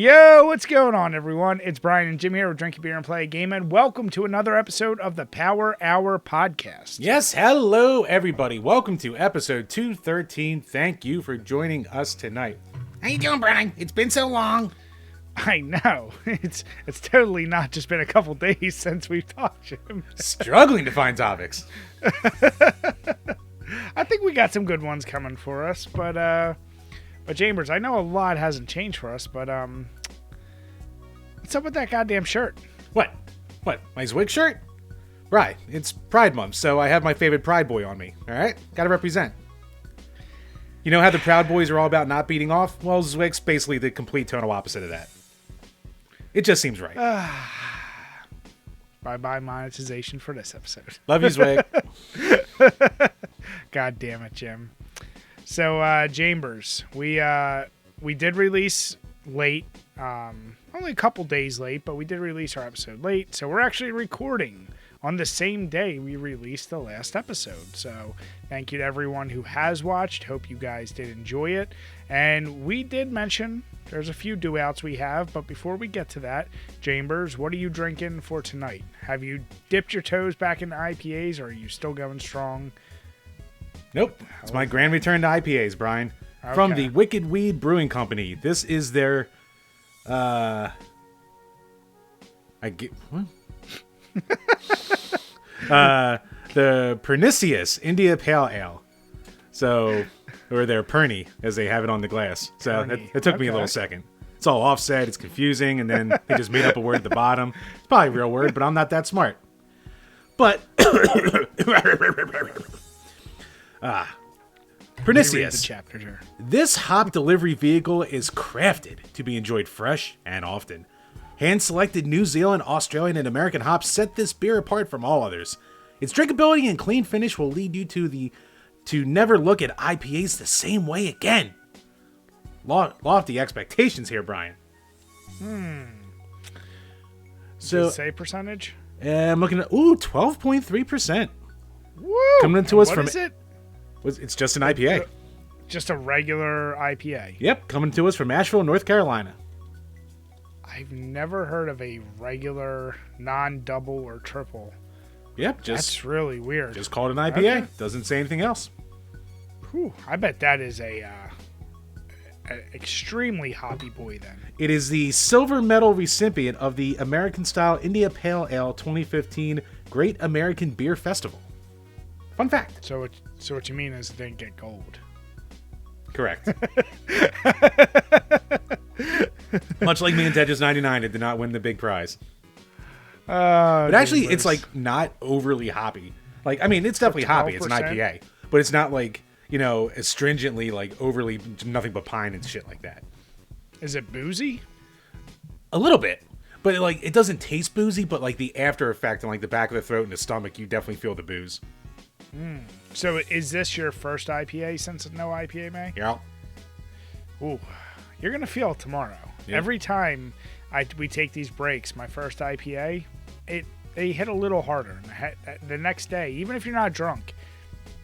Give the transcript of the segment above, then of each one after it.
Yo, what's going on, everyone? It's Brian and Jim here with Drink a Beer and Play a Game, and welcome to another episode of the Power Hour Podcast. Yes, hello, everybody. Welcome to episode 213. Thank you for joining us tonight. How you doing, Brian? It's been so long. I know. It's totally not just been a couple days since we've talked, Jim. Struggling to find topics. I think we got some good ones coming for us, but Chambers, I know a lot hasn't changed for us, but what's up with that goddamn shirt? What? My Zwig shirt? Right, it's Pride Month, so I have my favorite Pride Boy on me, alright? Gotta represent. You know how the Proud Boys are all about not beating off? Well, Zwig's basically the complete tonal opposite of that. It just seems right. Bye-bye monetization for this episode. Love you, Zwig. God damn it, Jim. So, Chambers, we did release late, only a couple days late, but we did release our episode late. So we're actually recording on the same day we released the last episode. So thank you to everyone who has watched. Hope you guys did enjoy it. And we did mention there's a few do-outs we have, but before we get to that, Chambers, what are you drinking for tonight? Have you dipped your toes back into IPAs, or are you still going strong? Nope. It's my grand return to IPAs, Brian. Okay. From the Wicked Weed Brewing Company. This is their, what? The Pernicious India Pale Ale. So, or their Perny, as they have it on the glass. So, it took me a little second. It's all offset, it's confusing, and then they just made up a word at the bottom. It's probably a real word, but I'm not that smart. But... Pernicious. This hop delivery vehicle is crafted to be enjoyed fresh and often. Hand-selected New Zealand, Australian, and American hops set this beer apart from all others. Its drinkability and clean finish will lead you to never look at IPAs the same way again. Lofty expectations here, Brian. So, does it say percentage? I'm looking at 12.3%. Woo! Coming to us from. What is it? It's just an IPA. Just a regular IPA. Yep, coming to us from Asheville, North Carolina. I've never heard of a regular, non-double or triple. Yep, that's really weird. Just call it an IPA. Okay. Doesn't say anything else. Whew, I bet that is a extremely hoppy boy then. It is the silver medal recipient of the American Style India Pale Ale 2015 Great American Beer Festival. Fun fact. So what you mean is it didn't get gold. Correct. Much like me and Tetris 99, it did not win the big prize. But actually, it's like not overly hoppy. Like, I mean, it's definitely hoppy. It's an IPA. But it's not like, astringently, like overly nothing but pine and shit like that. Is it boozy? A little bit. But like, it doesn't taste boozy, but like the after effect on like the back of the throat and the stomach, you definitely feel the booze. So is this your first IPA since NoIPAMay? Yeah. Ooh, you're gonna feel it tomorrow. Yeah. Every time we take these breaks, my first IPA, they hit a little harder. The next day, even if you're not drunk,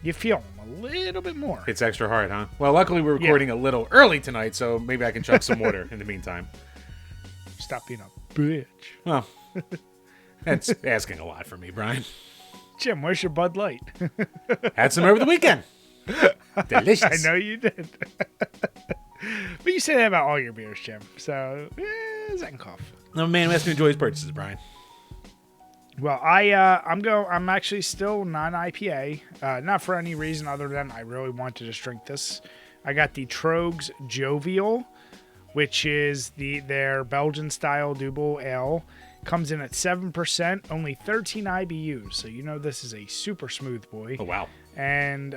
you feel them a little bit more. It's extra hard, huh? Well, luckily we're recording a little early tonight, so maybe I can chug some water in the meantime. Stop being a bitch. Well, that's asking a lot for me, Brian. Jim, where's your Bud Light? Had some over the weekend. Delicious. I know you did. But you say that about all your beers, Jim. So, Zen cough. No man who has to enjoy his purchases, Brian. Well, I'm actually still non-IPA. Not for any reason other than I really want to just drink this. I got the Trogs Jovial, which is their Belgian-style double ale. Comes in at 7%, only 13 IBUs, so this is a super smooth boy. Oh, wow. And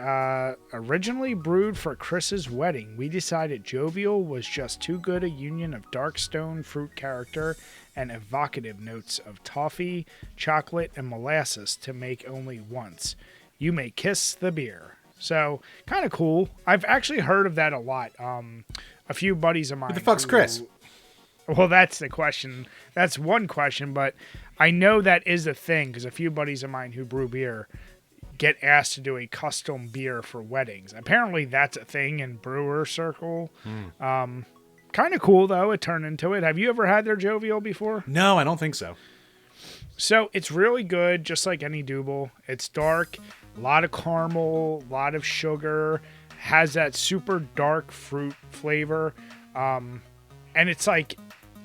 originally brewed for Chris's wedding, we decided Jovial was just too good a union of dark stone fruit character and evocative notes of toffee, chocolate, and molasses to make only once. You may kiss the beer. So, kind of cool. I've actually heard of that a lot. A few buddies of mine. Who the fuck's Chris? Well, that's the question. That's one question, but I know that is a thing because a few buddies of mine who brew beer get asked to do a custom beer for weddings. Apparently, that's a thing in brewer circle. Kind of cool, though. It turned into it. Have you ever had their Jovial before? No, I don't think so. So it's really good, just like any Double. It's dark, a lot of caramel, a lot of sugar, has that super dark fruit flavor. And it's like,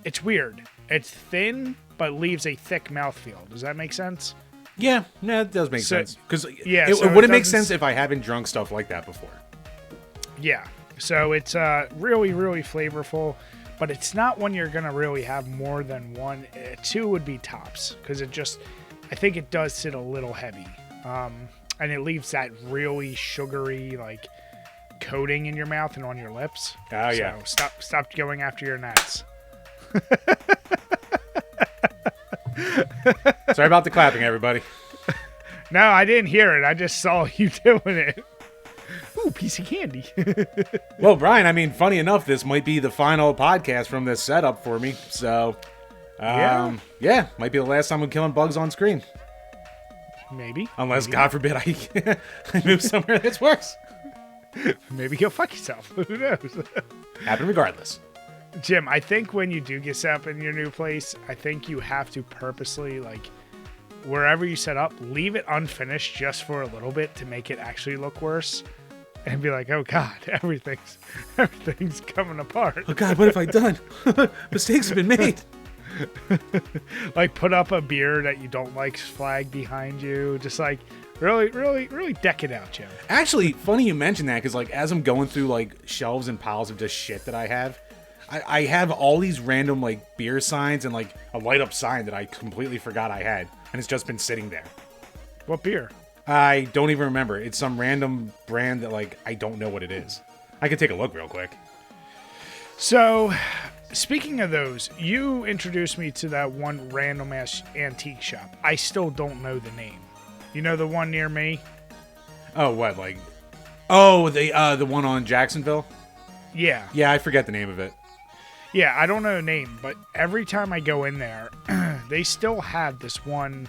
it's weird. It's thin, but leaves a thick mouthfeel. Does that make sense? Yeah, that does make sense. Because yeah, it wouldn't make sense if I haven't drunk stuff like that before. Yeah. So it's really, really flavorful, but it's not one you're going to really have more than one. Two would be tops, because I think it does sit a little heavy. And it leaves that really sugary, like, coating in your mouth and on your lips. Oh, yeah. So stop going after your nuts. Sorry about the clapping, everybody. No, I didn't hear it. I just saw you doing it. Ooh, piece of candy. Well, Brian, I mean, funny enough, this might be the final podcast from this setup for me. So, yeah, might be the last time I'm killing bugs on screen. Maybe. Unless, God forbid, I move somewhere that's worse. Maybe you'll fuck yourself. Who knows? Happen regardless. Jim, I think when you do get set up in your new place, I think you have to purposely, like, wherever you set up, leave it unfinished just for a little bit to make it actually look worse. And be like, oh God, everything's coming apart. Oh God, what have I done? Mistakes have been made. Like, put up a beer that you don't like flag behind you. Just like, really, really, really deck it out, Jim. Actually, funny you mention that, because like as I'm going through like shelves and piles of just shit that I have all these random like beer signs and like a light up sign that I completely forgot I had, and it's just been sitting there. What beer? I don't even remember. It's some random brand that like I don't know what it is. I could take a look real quick. So, speaking of those, you introduced me to that one random ass antique shop. I still don't know the name. You know the one near me? Oh, what, like? Oh, the one on Jacksonville? Yeah. Yeah, I forget the name of it. Yeah, I don't know the name, but every time I go in there, they still have this one,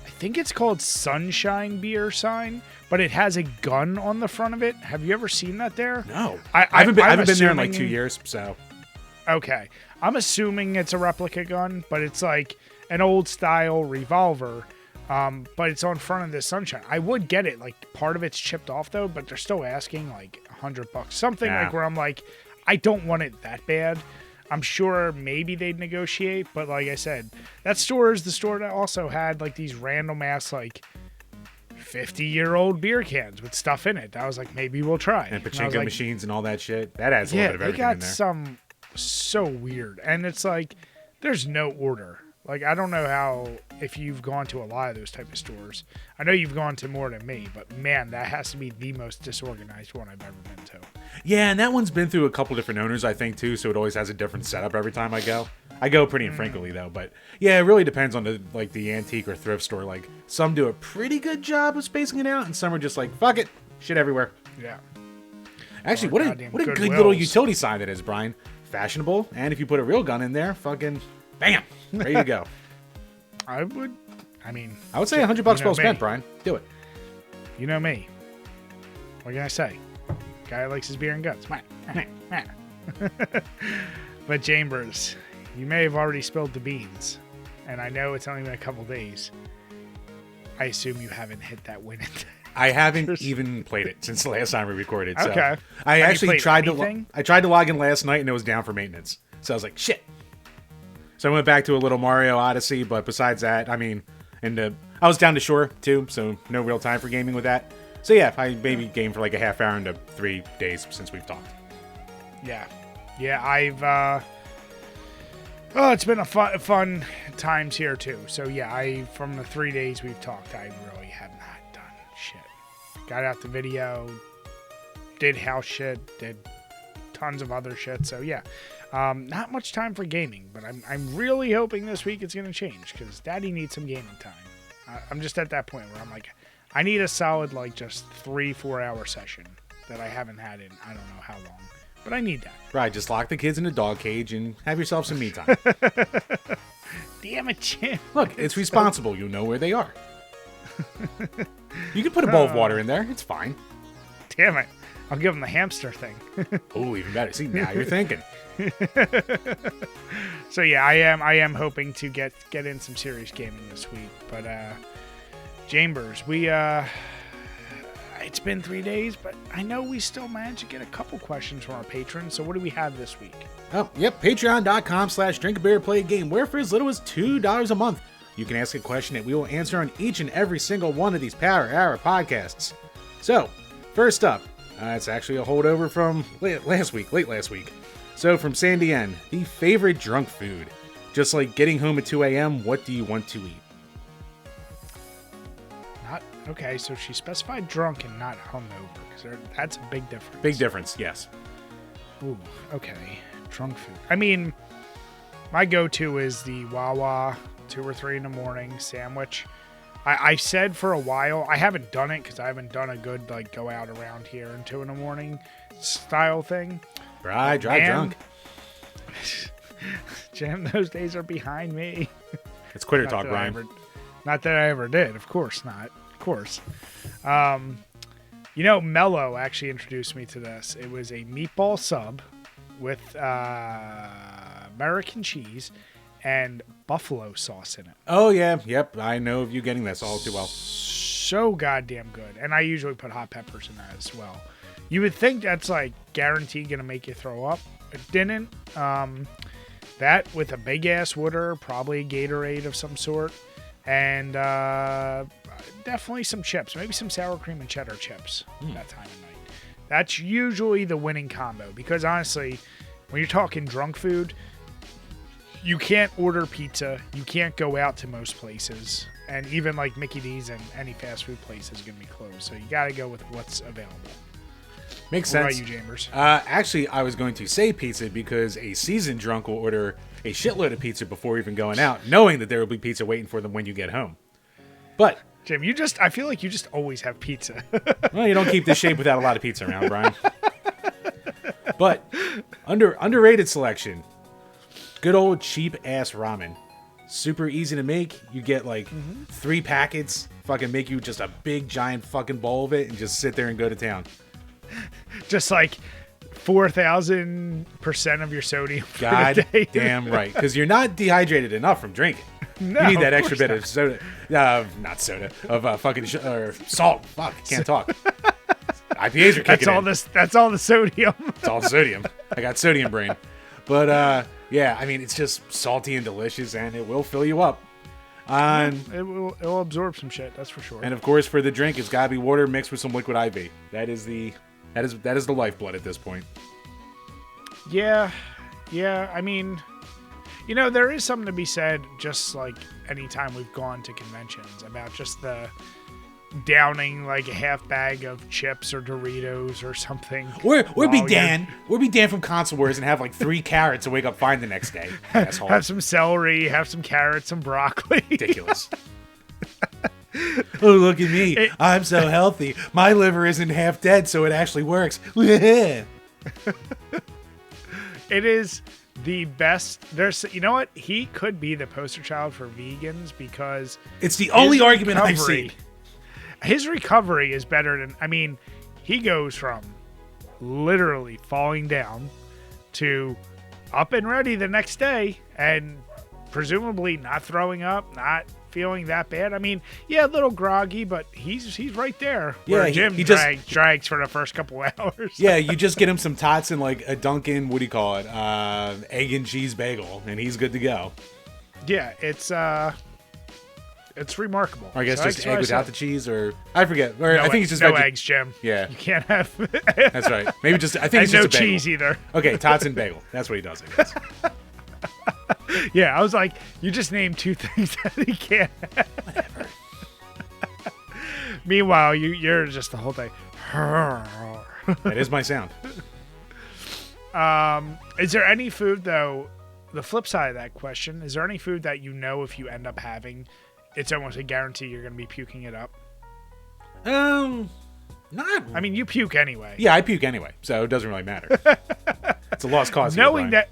I think it's called Sunshine Beer sign, but it has a gun on the front of it. Have you ever seen that there? No. I haven't been there in like 2 years, so. Okay. I'm assuming it's a replica gun, but it's like an old style revolver, but it's on front of this Sunshine. I would get it. Like, part of it's chipped off, though, but they're still asking like $100. Something like where I'm like, I don't want it that bad. I'm sure maybe they'd negotiate, but like I said, that store is the store that also had like these random ass like 50-year-old beer cans with stuff in it. I was like, maybe we'll try. And pachinko machines and all that shit. That adds a little bit of everything in there. They got some so weird. And it's like, there's no order. Like, I don't know how, if you've gone to a lot of those type of stores. I know you've gone to more than me, but man, that has to be the most disorganized one I've ever been to. Yeah, and that one's been through a couple different owners, I think, too, so it always has a different setup every time I go. I go pretty infrequently, though, but yeah, it really depends on the antique or thrift store. Like, some do a pretty good job of spacing it out, and some are just like, fuck it, shit everywhere. Yeah. Actually, what a good little utility sign that is, Brian. Fashionable, and if you put a real gun in there, fucking bam, ready to go. I would say $100 well spent, Brian. Do it. You know me. What can I say? Guy who likes his beer and guts. But Chambers, you may have already spilled the beans, and I know it's only been a couple days. I assume you haven't hit that win. I haven't even played it since the last time we recorded. So okay. I actually tried to log in last night, and it was down for maintenance. So I was like, shit. So I went back to a little Mario Odyssey, but besides that, I mean, I was down to shore too, so no real time for gaming with that. So yeah, I maybe gamed for like a half hour into 3 days since we've talked. Yeah, I've it's been a fun times here too. So yeah, from the 3 days we've talked, I really have not done shit. Got out the video, did house shit, did tons of other shit. So yeah, not much time for gaming, but I'm really hoping this week it's gonna change, because Daddy needs some gaming time. I'm just at that point where I'm like, I need a solid like just 3-4 hour session that I haven't had in I don't know how long, but I need that. Right, just lock the kids in a dog cage and have yourself some me time. Damn it, Jim. Look, it's responsible. You know where they are. You can put a bowl of water in there. It's fine. Damn it. I'll give him the hamster thing. Oh, even better. See, now you're thinking. So yeah, I am hoping to get in some serious gaming this week. But Chambers, it's been 3 days, but I know we still managed to get a couple questions from our patrons. So what do we have this week? Oh, yep. Patreon.com/DrinkABeerandPlayAGame, where for as little as $2 a month, you can ask a question that we will answer on each and every single one of these Power Hour podcasts. So, first up, it's actually a holdover from late last week. So, from Sandy N, the favorite drunk food. Just like getting home at 2 a.m., what do you want to eat? Okay, so she specified drunk and not hungover, because that's a big difference. Big difference, yes. Ooh, okay. Drunk food. I mean, my go-to is the Wawa 2 or 3 in the morning sandwich. I said for a while, I haven't done it because I haven't done a good like go out around here and 2 in the morning style thing. Right, drive drunk. Jim, those days are behind me. It's quitter talk, Brian. Not that I ever did. Of course not. Of course. Mello actually introduced me to this. It was a meatball sub with American cheese and buffalo sauce in it. Oh, yeah. Yep. I know of you getting this all too well. So goddamn good. And I usually put hot peppers in that as well. You would think that's like guaranteed going to make you throw up. It didn't. That with a big ass water, probably a Gatorade of some sort. And definitely some chips. Maybe some sour cream and cheddar chips that time of night. That's usually the winning combo. Because honestly, when you're talking drunk food, you can't order pizza. You can't go out to most places. And even like Mickey D's and any fast food place is going to be closed. So you got to go with what's available. Makes sense. What about you, Chambers? Actually, I was going to say pizza because a seasoned drunk will order a shitload of pizza before even going out, knowing that there will be pizza waiting for them when you get home. But Jim, I feel like you just always have pizza. Well, you don't keep this shape without a lot of pizza around, Brian. But underrated selection. Good old cheap ass ramen. Super easy to make. You get like 3 packets, fucking make you just a big giant fucking bowl of it and just sit there and go to town. Just like 4,000% of your sodium for God the day. damn right. Because you're not dehydrated enough from drinking. No, you need that extra bit not. of soda. Not soda. Of or salt. Fuck. Can't talk. IPAs are kicking in. That's all the sodium. It's all sodium. I got sodium brain. But, yeah, I mean, it's just salty and delicious, and it will fill you up. It will absorb some shit, that's for sure. And, of course, for the drink, it's got to be water mixed with some liquid IV. That is the lifeblood at this point. Yeah, I mean, there is something to be said, just like anytime we've gone to conventions, about just the downing like a half bag of chips or Doritos or something. We'll be Dan from Console Wars and have like 3 carrots and wake up fine the next day. Asshole. Have some celery, have some carrots, some broccoli. Ridiculous. Oh, look at me. I'm so healthy. My liver isn't half dead, so it actually works. It is the best. You know what? He could be the poster child for vegans because it's the only argument I've seen. His recovery is better than, he goes from literally falling down to up and ready the next day and presumably not throwing up, not feeling that bad. A little groggy, but he's right there. Yeah, Jim he drags for the first couple hours. Yeah, you just get him some tots and like a Dunkin', what do you call it? Egg and cheese bagel, and he's good to go. Yeah, it's remarkable. Or I guess just egg without the cheese, or I forget. Or no, I think it's just eggs, Jim. Yeah, you can't have. That's right. Maybe just I think it's just no a bagel. cheese either. Okay, tots and bagel. That's what he does. I guess. Yeah, I was like, you just named 2 things that he can't have. Whatever. Meanwhile, you're just the whole day. That is my sound. Is there any food though? The flip side of that question: is there any food that if you end up having, it's almost a guarantee you're going to be puking it up? Not. You puke anyway. Yeah, I puke anyway, so it doesn't really matter. It's a lost cause. Knowing that.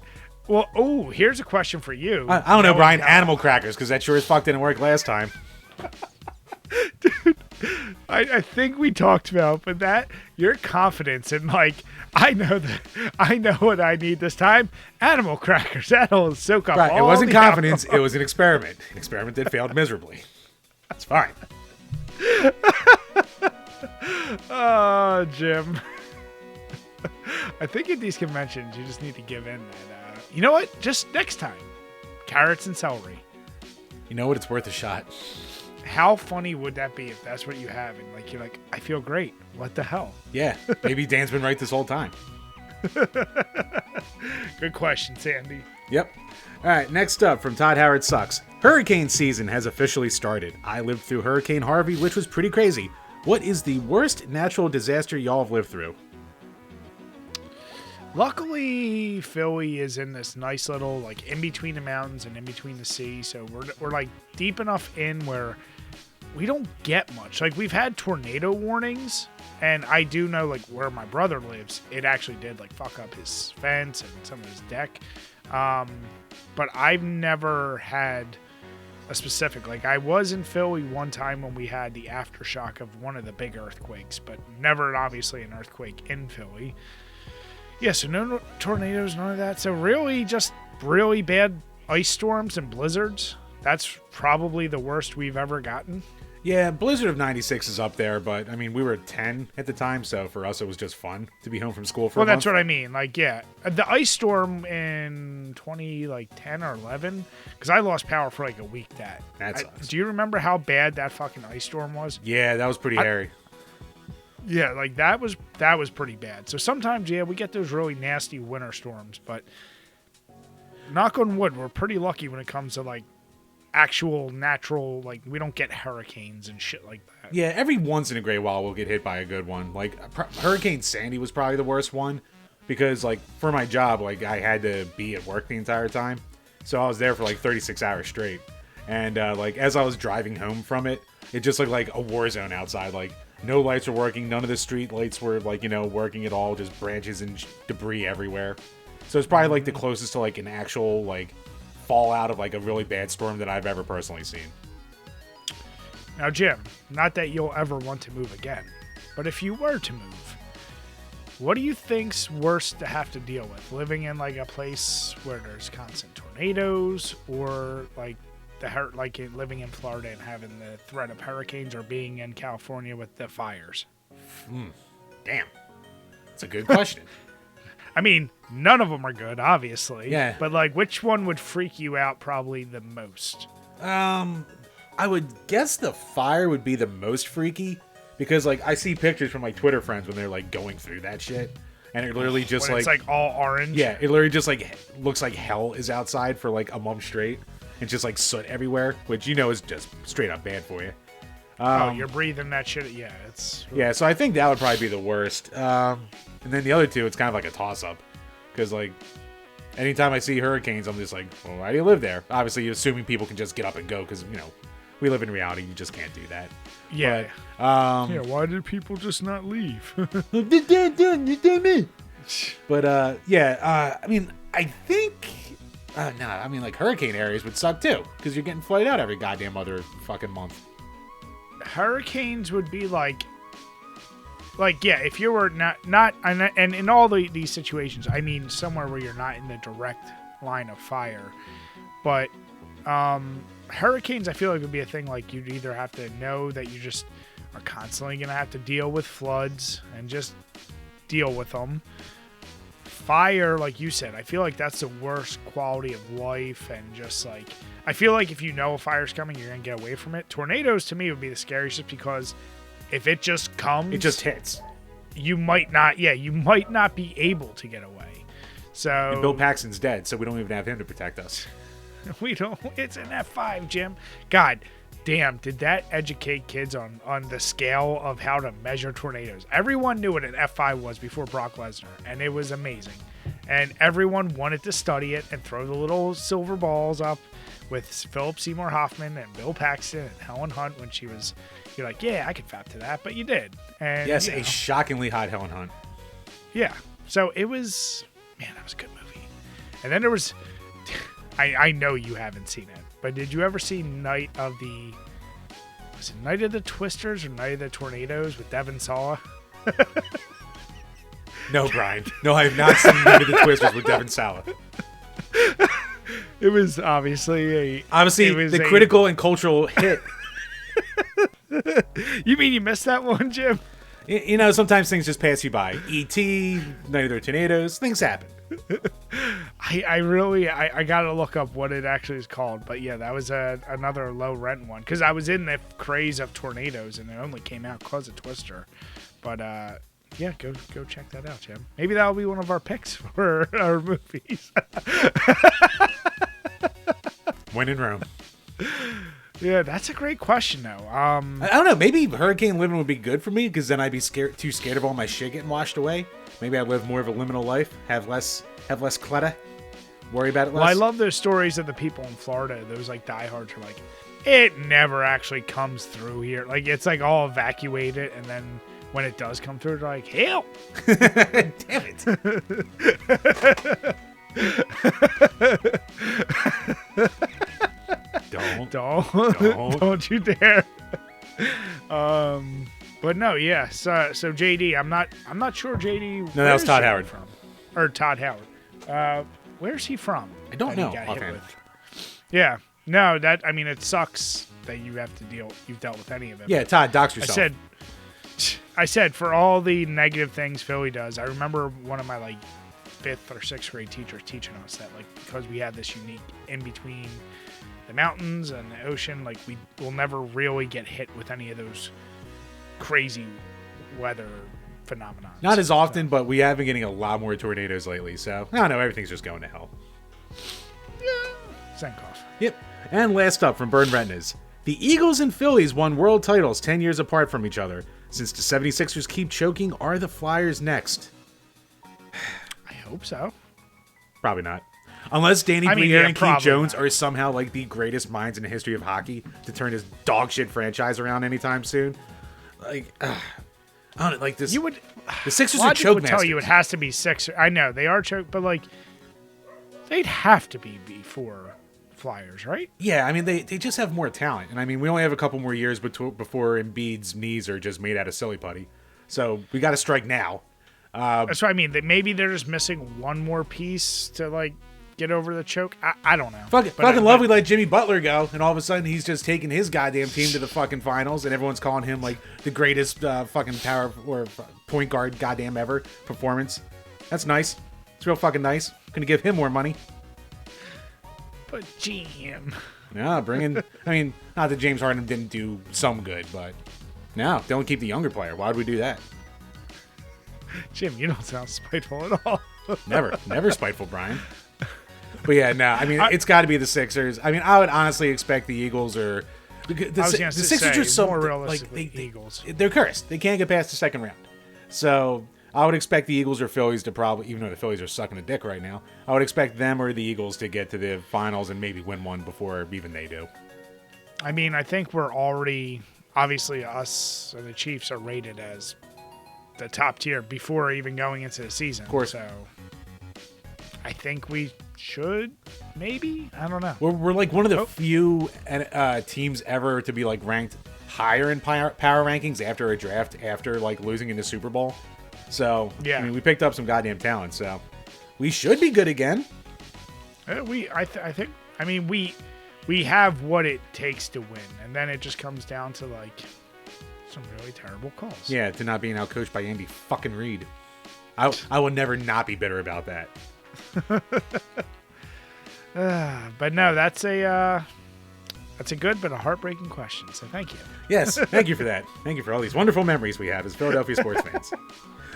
Well, here's a question for you. I don't know, Brian. Animal crackers, because that sure as fuck didn't work last time. Dude, I think we talked about, but that your confidence in like I know what I need this time. Animal crackers. That'll soak up. Right. All It wasn't the confidence. alcohol. It was an experiment. An experiment that failed miserably. That's fine. Oh, Jim. I think at these conventions you just need to give in that. You know what? Just next time, carrots and celery. You know what? It's worth a shot. How funny would that be if that's what you have and like you're like, I feel great. What the hell? Yeah. Maybe Dan's been right this whole time. Good question, Sandy. Yep. All right. Next up from Todd Howard Sucks. Hurricane season has officially started. I lived through Hurricane Harvey, which was pretty crazy. What is the worst natural disaster y'all have lived through? Luckily, Philly is in this nice little, like, in between the mountains and in between the sea. So we're like, deep enough in where we don't get much. Like, we've had tornado warnings, and I do know, like, where my brother lives, it actually did, like, fuck up his fence and some of his deck. But I've never had a specific, like, I was in Philly one time when we had the aftershock of one of the big earthquakes, but never, obviously, an earthquake in Philly. Yeah, so no tornadoes, none of that. So really just really bad ice storms and blizzards. That's probably the worst we've ever gotten. Yeah, Blizzard of 96 is up there, but I mean, we were 10 at the time, so for us it was just fun to be home from school for a month. Well, that's what I mean. Like, yeah, the ice storm in 2010 or 11, because I lost power for like a week. That sucks. Do you remember how bad that fucking ice storm was? Yeah, that was pretty hairy. Yeah, like that was pretty bad. So sometimes, yeah, we get those really nasty winter storms, but knock on wood, we're pretty lucky when it comes to like actual natural, like we don't get hurricanes and shit like that. Yeah, every once in a great while we'll get hit by a good one. Like Hurricane Sandy was probably the worst one because like for my job, like I had to be at work the entire time. So I was there for like 36 hours straight. And like as I was driving home from it, it just looked like a war zone outside. Like no lights were working. None of the street lights were like, you know, working at all. Just branches and debris everywhere. So it's probably like the closest to like an actual like fallout of like a really bad storm that I've ever personally seen. Now, Jim, not that you'll ever want to move again, but if you were to move, what do you think's worse to have to deal with? Living in like a place where there's constant tornadoes, or like living in Florida and having the threat of hurricanes, or being in California with the fires? Damn. That's a good question. I mean, none of them are good, obviously. Yeah. But like, which one would freak you out probably the most? I would guess the fire would be the most freaky because like I see pictures from like Twitter friends when they're like going through that shit and it literally just When it's like all orange. yeah, it literally just like looks like hell is outside for like a month straight and just like soot everywhere, which you know is just straight up bad for you. You're breathing that shit. Yeah, it's Yeah, so I think that would probably be the worst. And then the other two, it's kind of like a toss-up. Because, like, anytime I see hurricanes, I'm just like, well, why do you live there? Obviously, assuming people can just get up and go because, you know, we live in reality. You just can't do that. yeah. But, Why did people just not leave? but yeah, I mean, I think... no, I mean, like, hurricane areas would suck, too. Because you're getting flooded out every goddamn other fucking month. Hurricanes would be like yeah, if you were not and in all these situations, I mean somewhere where you're not in the direct line of fire, but hurricanes I feel like would be a thing like you'd either have to know that you just are constantly gonna have to deal with floods and just deal with them. Fire, like you said, I feel like that's the worst quality of life, and just like I feel like if you know a fire's coming, you're gonna get away from it. Tornadoes to me would be the scariest just because if it just comes, It just hits. you might not be able to get away. So And Bill Paxton's dead, so we don't even have him to protect us. we don't. It's an F5, Jim. God damn, did that educate kids on the scale of how to measure tornadoes? Everyone knew what an F5 was before Brock Lesnar, and it was amazing. And everyone wanted to study it and throw the little silver balls up with Philip Seymour Hoffman and Bill Paxton and Helen Hunt when she was. You're like, yeah, I could fap to that, but you did. And Yes, you know, a shockingly hot Helen Hunt. yeah. So it was, man, that was a good movie. And then there was, I know you haven't seen it, but did you ever see Night of the Was it Night of the Twisters or Night of the Tornadoes with Devin Sawa? No, Brian. No, I have not seen Night of the Twisters with Devin Sawa. It was obviously the critical and cultural hit. You mean you missed that one, Jim? You know, sometimes things just pass you by. E.T., Night of the Tornadoes, things happen. I gotta look up what it actually is called. But yeah, that was another low rent one. Because I was in the craze of tornadoes and it only came out because of Twister. But yeah, go check that out, Jim. Maybe that'll be one of our picks for our movies. When in Rome. Yeah, that's a great question, though. I don't know. Maybe hurricane living would be good for me because then I'd be too scared of all my shit getting washed away. Maybe I'd live more of a liminal life, have less clutter, worry about it less. Well, I love those stories of the people in Florida. Those like diehards are like, it never actually comes through here. Like it's like all evacuated, and then when it does come through, they're like, help! Damn it! Don't you dare. But no, yeah. So JD, I'm not sure JD. No, that was Todd Howard from, or Todd Howard. Where's he from? I don't know. Yeah. No, it sucks that you've dealt with any of it. Yeah, Todd, dox yourself. I said for all the negative things Philly does, I remember one of my like 5th or 6th grade teachers teaching us that like because we had this unique in between the mountains and the ocean, like we will never really get hit with any of those crazy weather phenomena. Not as often, but we have been getting a lot more tornadoes lately. So I don't know, everything's just going to hell. Yeah, Zenkoff. Yep. And last up from Burn Retinas, the Eagles and Phillies won world titles 10 years apart from each other. Since the 76ers keep choking, are the Flyers next? I hope so. Probably not. Unless Danny Briere and Keith Jones not. are somehow like the greatest minds in the history of hockey to turn his dog shit franchise around anytime soon. Like, I don't know, like this. The Sixers are choke masters. Tell you it has to be Sixers. I know they are choke, but like they'd have to be before Flyers, right? Yeah, I mean they just have more talent, and I mean we only have a couple more years before Embiid's knees are just made out of silly putty, so we got to strike now. That's what I mean. That maybe they're just missing one more piece to like get over the choke. I don't know. Fucking love we let Jimmy Butler go, and all of a sudden he's just taking his goddamn team to the fucking finals, and everyone's calling him like the greatest fucking power or point guard goddamn ever performance. That's nice. It's real fucking nice. Gonna give him more money. But Jim. Yeah, I mean, not that James Harden didn't do some good, but no, don't keep the younger player. Why would we do that? Jim, you don't sound spiteful at all. Never spiteful, Brian. But yeah, no, I mean, it's got to be the Sixers. I mean, I would honestly expect the Eagles or the Sixers are so more like the Eagles. They're cursed. They can't get past the second round. So I would expect the Eagles or Phillies to probably, even though the Phillies are sucking a dick right now, I would expect them or the Eagles to get to the finals and maybe win one before even they do. I mean, I think we're already, obviously us and the Chiefs are rated as the top tier before even going into the season. Of course. So I think we should, maybe? I don't know. We're like one of the few teams ever to be like ranked higher in power rankings after a draft, after like losing in the Super Bowl. So, yeah. I mean, we picked up some goddamn talent, so we should be good again. I think, we have what it takes to win, and then it just comes down to like some really terrible calls. Yeah, to not being outcoached by Andy fucking Reid. I will never not be bitter about that. But no, that's a good but a heartbreaking question. So thank you. Yes, thank you for that. Thank you for all these wonderful memories we have as Philadelphia sports fans.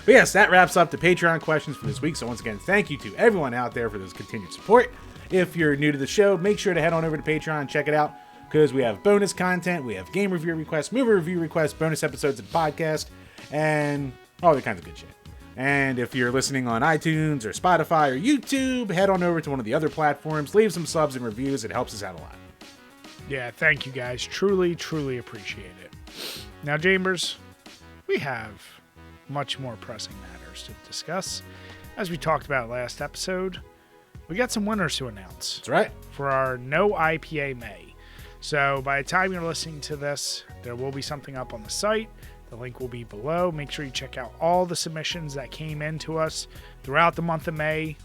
But yes, that wraps up the Patreon questions for this week. So once again, thank you to everyone out there for this continued support. If you're new to the show, make sure to head on over to Patreon and check it out, because we have bonus content, we have game review requests, movie review requests, bonus episodes of the podcast, and all the kinds of good shit. And if you're listening on iTunes or Spotify or YouTube, head on over to one of the other platforms, leave some subs and reviews. It helps us out a lot. Yeah, thank you guys. Truly, truly appreciate it. Now, Chambers, we have much more pressing matters to discuss. As we talked about last episode, we got some winners to announce. That's right. For our NoIPAMay. So by the time you're listening to this, there will be something up on the site. The link will be below. Make sure you check out all the submissions that came in to us throughout the month of May.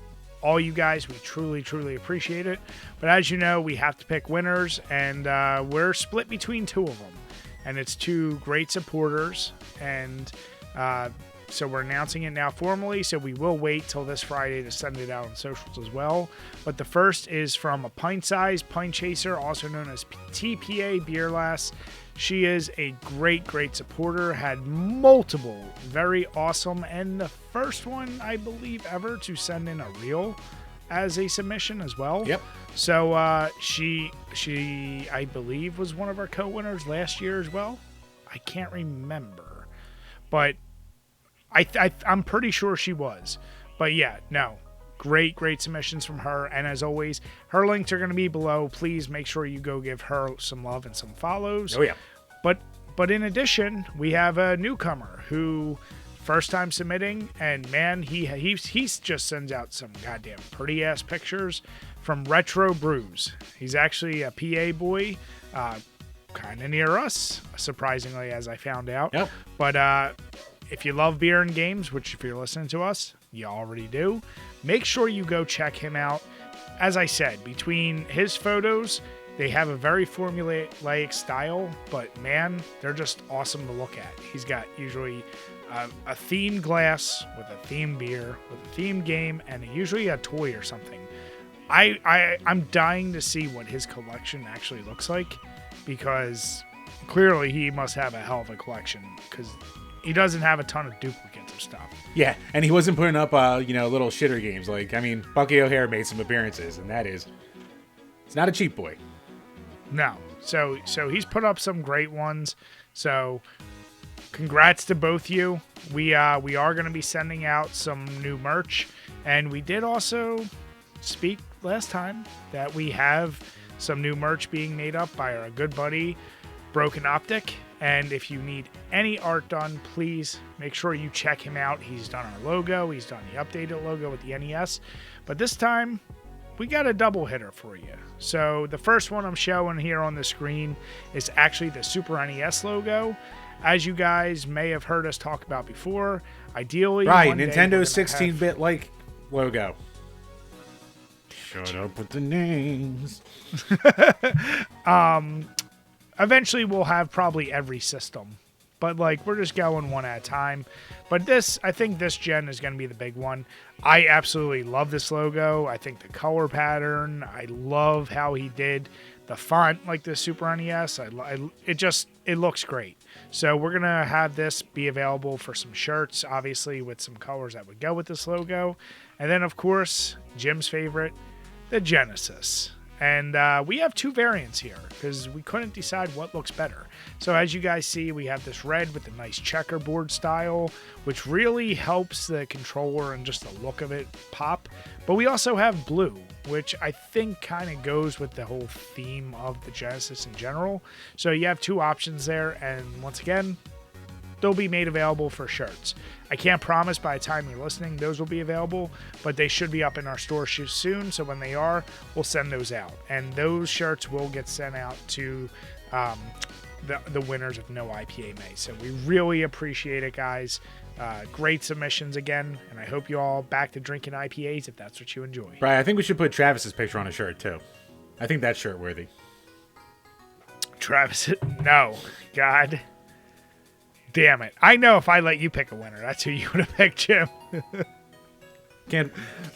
All you guys, we truly, truly appreciate it. But as you know, we have to pick winners, and we're split between two of them. And it's two great supporters, and so we're announcing it now formally, so we will wait till this Friday to send it out on socials as well. But the first is from a pint-sized pint chaser, also known as TPA Beer Lass. She is a great, great supporter, had multiple very awesome, and the first one, I believe, ever to send in a reel as a submission as well. Yep. So she I believe, was one of our co-winners last year as well. I can't remember, but I'm pretty sure she was. But yeah, no. Great, great submissions from her. And as always, her links are going to be below. Please make sure you go give her some love and some follows. Oh, yeah. But in addition, we have a newcomer who first time submitting. And man, he just sends out some goddamn pretty ass pictures from Retro Brews. He's actually a PA boy, kind of near us, surprisingly, as I found out. Yep. But if you love beer and games, which if you're listening to us, you already do, make sure you go check him out. As I said, between his photos, they have a very formulaic style, but man, they're just awesome to look at. He's got usually a themed glass with a themed beer, with a themed game, and usually a toy or something. I'm dying to see what his collection actually looks like, because clearly he must have a hell of a collection, because he doesn't have a ton of duplicates of stuff. Yeah, and he wasn't putting up, little shitter games. Like, I mean, Bucky O'Hare made some appearances, and it's not a cheap boy. No. So he's put up some great ones. So congrats to both you. We are going to be sending out some new merch, and we did also speak last time that we have some new merch being made up by our good buddy Broken Optic. And if you need any art done, please make sure you check him out. He's done our logo. He's done the updated logo with the NES. But this time, we got a double hitter for you. So the first one I'm showing here on the screen is actually the Super NES logo. As you guys may have heard us talk about before, ideally... Right, Nintendo's 16-bit like logo. Shut up with the names. Eventually, we'll have probably every system. But, we're just going one at a time. But I think this gen is going to be the big one. I absolutely love this logo. I think the color pattern. I love how he did the font like the Super NES. It looks great. So we're going to have this be available for some shirts, obviously, with some colors that would go with this logo. And then, of course, Jim's favorite, the Genesis. And we have two variants here because we couldn't decide what looks better. So as you guys see, we have this red with the nice checkerboard style, which really helps the controller and just the look of it pop. But we also have blue, which I think kind of goes with the whole theme of the Genesis in general. So you have two options there. And once again, they'll be made available for shirts. I can't promise by the time you're listening those will be available, but they should be up in our store soon. So when they are, we'll send those out. And those shirts will get sent out to the winners of NoIPAMay. So we really appreciate it, guys. Great submissions again. And I hope you all back to drinking IPAs if that's what you enjoy. Right, I think we should put Travis's picture on a shirt, too. I think that's shirt worthy. Travis, no. God damn it. I know if I let you pick a winner, that's who you would have picked, Jim.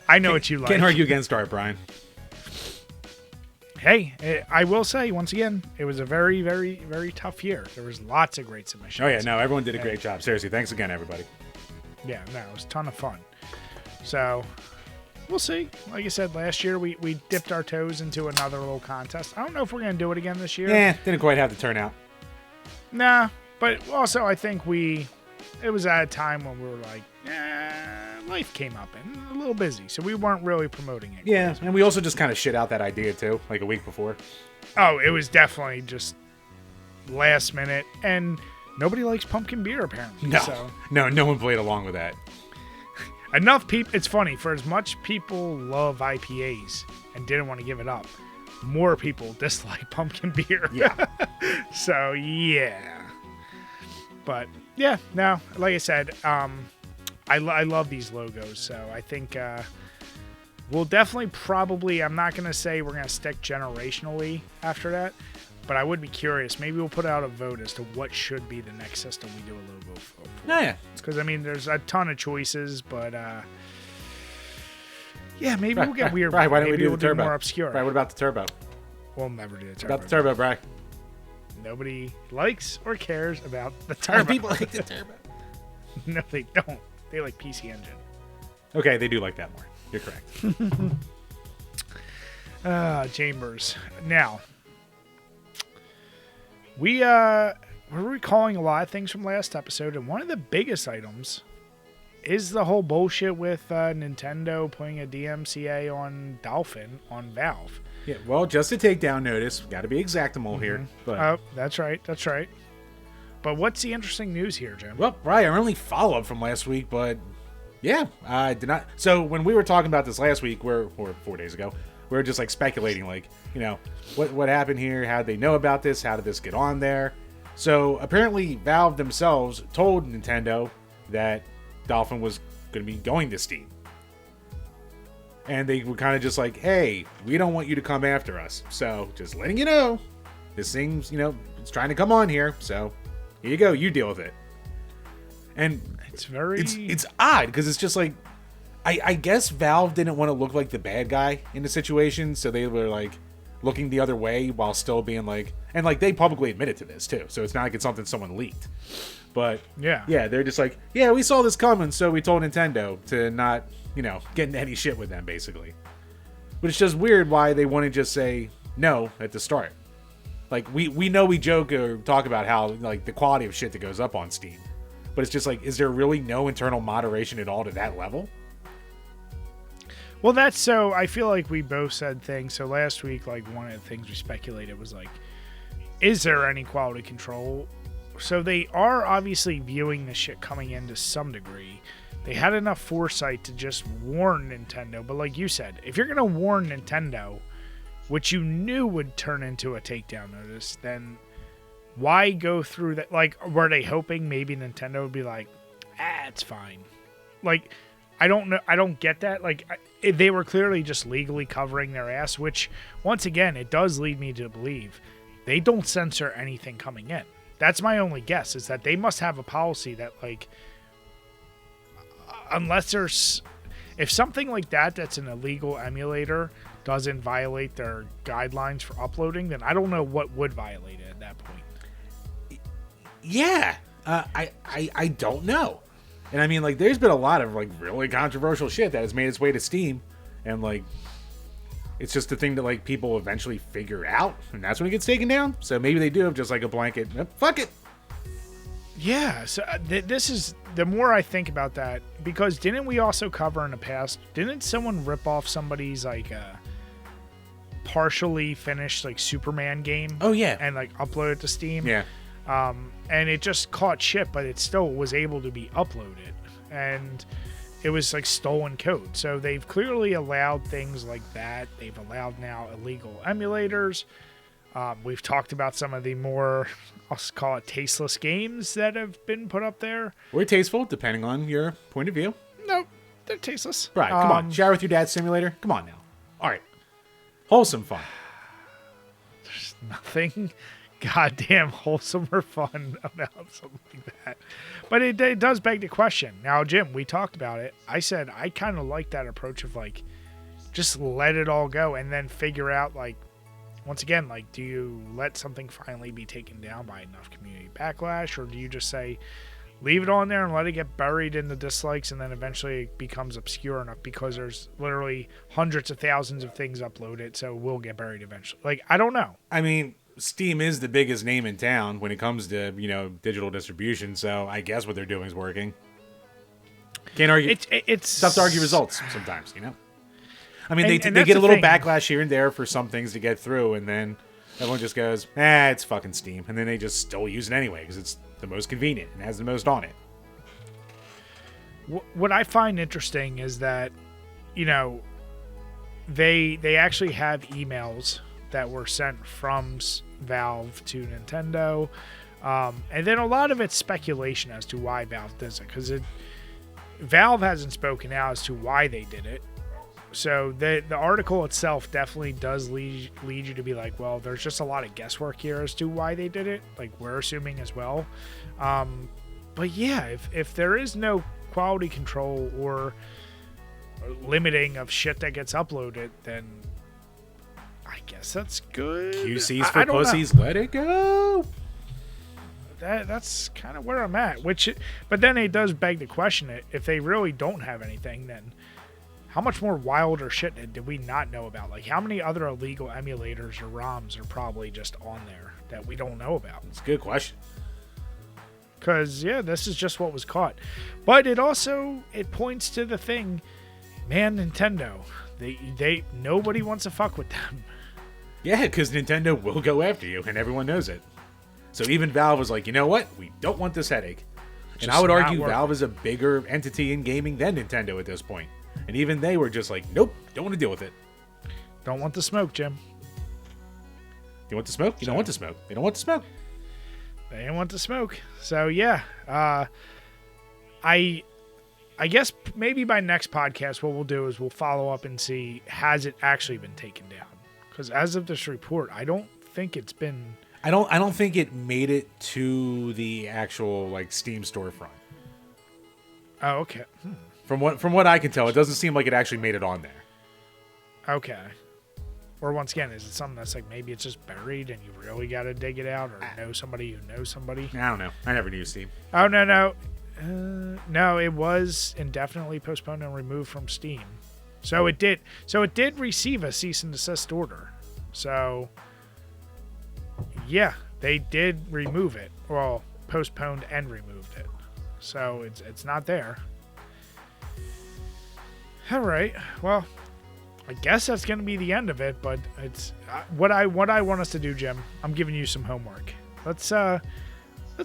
I know what you like. Can't argue against art, Brian. Hey, I will say, once again, it was a very, very, very tough year. There was lots of great submissions. Oh, yeah, no, everyone did a great job. Seriously, thanks again, everybody. Yeah, no, it was a ton of fun. So, we'll see. Like I said, last year we dipped our toes into another little contest. I don't know if we're going to do it again this year. Yeah, didn't quite have the turnout. Nah, but also I think it was at a time when we were like, life came up and a little busy, so we weren't really promoting it. Yeah, and we also just kind of shit out that idea too, like a week before. Oh, it was definitely just last minute, and nobody likes pumpkin beer apparently. No, so. no one played along with that. Enough people. It's funny, for as much people love IPAs and didn't want to give it up, more people dislike pumpkin beer. Yeah. So, yeah. But, yeah, no, like I said, I love these logos. So, I think we'll definitely probably, I'm not going to say we're going to stick generationally after that, but I would be curious. Maybe we'll put out a vote as to what should be the next system we do a logo for. Oh, yeah. Because, I mean, there's a ton of choices, but, yeah, maybe we'll get weird. Right, why don't maybe we do the turbo? More obscure. Right, what about the turbo? We'll never do the turbo. About the turbo, Bri. Nobody likes or cares about the turbo. People like the turbo. No, they don't. They like PC Engine. Okay, they do like that more. You're correct. Chambers. Now, we're recalling a lot of things from last episode, and one of the biggest items is the whole bullshit with Nintendo putting a DMCA on Dolphin on Valve. Yeah, well, just a takedown notice. Got to be exactable here. But Oh, that's right. That's right. But what's the interesting news here, Jim? well, Bri, our only follow-up from last week, but yeah, I did not. So when we were talking about this last week, or 4 days ago, we were just like speculating, like, you know, what happened here? How did they know about this? How did this get on there? So apparently Valve themselves told Nintendo that Dolphin was going to be going to Steam. And they were kind of just like, hey, we don't want you to come after us. So just letting you know, this thing's, you know, it's trying to come on here. So here you go. You deal with it. And It's very... it's odd because it's just like, I guess Valve didn't want to look like the bad guy in the situation. So they were like looking the other way while still being like, and like they publicly admitted to this too. So it's not like it's something someone leaked. But yeah, they're just like, yeah, we saw this coming, so we told Nintendo to not, you know, get in any shit with them, basically. But it's just weird why they wouldn't just say no at the start. Like, we know we joke or talk about how, like, the quality of shit that goes up on Steam. But it's just like, is there really no internal moderation at all to that level? Well, that's so... I feel like we both said things. So last week, like, one of the things we speculated was, like, is there any quality control? So they are obviously viewing this shit coming in to some degree. They had enough foresight to just warn Nintendo. But like you said, if you're going to warn Nintendo, which you knew would turn into a takedown notice, then why go through that? Like, were they hoping maybe Nintendo would be like, it's fine? Like, I don't know. I don't get that. Like, they were clearly just legally covering their ass, which, once again, it does lead me to believe they don't censor anything coming in. That's my only guess, is that they must have a policy that, like, unless there's... If something like that's an illegal emulator doesn't violate their guidelines for uploading, then I don't know what would violate it at that point. Yeah. I don't know. And I mean, like, there's been a lot of, like, really controversial shit that has made its way to Steam. And, like, it's just a thing that, like, people eventually figure out, and that's when it gets taken down. So maybe they do have just, like, a blanket, fuck it. Yeah, so this is... The more I think about that, because didn't we also cover in the past, didn't someone rip off somebody's, like, partially finished, like, Superman game? Oh, yeah. And, like, upload it to Steam? Yeah. And it just caught shit, but it still was able to be uploaded. And... it was like stolen code. So they've clearly allowed things like that. They've allowed now illegal emulators. We've talked about some of the more, I'll call it tasteless games that have been put up there. Or tasteful, depending on your point of view. No, they're tasteless. Right, come on. Shower with your dad's simulator? Come on now. All right. Wholesome fun. There's nothing goddamn wholesome or fun about something like that. But it does beg the question. Now, Jim, we talked about it. I said I kind of like that approach of, like, just let it all go and then figure out, like, once again, like, do you let something finally be taken down by enough community backlash, or do you just say, leave it on there and let it get buried in the dislikes, and then eventually it becomes obscure enough because there's literally hundreds of thousands of things uploaded, so it will get buried eventually. Like, I don't know. I mean, Steam is the biggest name in town when it comes to, you know, digital distribution, so I guess what they're doing is working. Can't argue. It's tough to argue results sometimes, you know? I mean, And they that's get a the little thing. backlash here and there for some things to get through, and then everyone just goes, it's fucking Steam. And then they just still use it anyway because it's the most convenient and has the most on it. What I find interesting is that, you know, they actually have emails that were sent from Valve to Nintendo. And then a lot of it's speculation as to why Valve does it, because Valve hasn't spoken out as to why they did it. So the article itself definitely does lead you to be like, well, there's just a lot of guesswork here as to why they did it. Like, we're assuming as well. But yeah, if there is no quality control or limiting of shit that gets uploaded, then I guess that's good. QC's for pussies, let it go. That's kind of where I'm at. But then it does beg the question: if they really don't have anything, then how much more wilder shit did we not know about? Like, how many other illegal emulators or ROMs are probably just on there that we don't know about? It's a good question. Because, yeah, this is just what was caught. But it points to the thing, man, Nintendo, nobody wants to fuck with them. Yeah, because Nintendo will go after you, and everyone knows it. So even Valve was like, you know what? We don't want this headache. And I would argue Valve is a bigger entity in gaming than Nintendo at this point. And even they were just like, nope, don't want to deal with it. Don't want the smoke, Jim. You want the smoke? You don't want the smoke. They don't want the smoke. They don't want the smoke. So, yeah. I guess maybe by next podcast, what we'll do is we'll follow up and see, has it actually been taken down? Because as of this report, I don't think it's been... I don't think it made it to the actual, like, Steam storefront. Oh, okay. From what I can tell, it doesn't seem like it actually made it on there. Okay. Or once again, is it something that's like maybe it's just buried and you really got to dig it out, or know somebody who knows somebody? I don't know. I never knew Steam. Oh, no. No, it was indefinitely postponed and removed from Steam. So it did receive a cease and desist order. So, yeah, they did remove it. Well, postponed and removed it. So it's not there. All right. Well, I guess that's going to be the end of it, but it's what I want us to do, Jim. I'm giving you some homework. Let's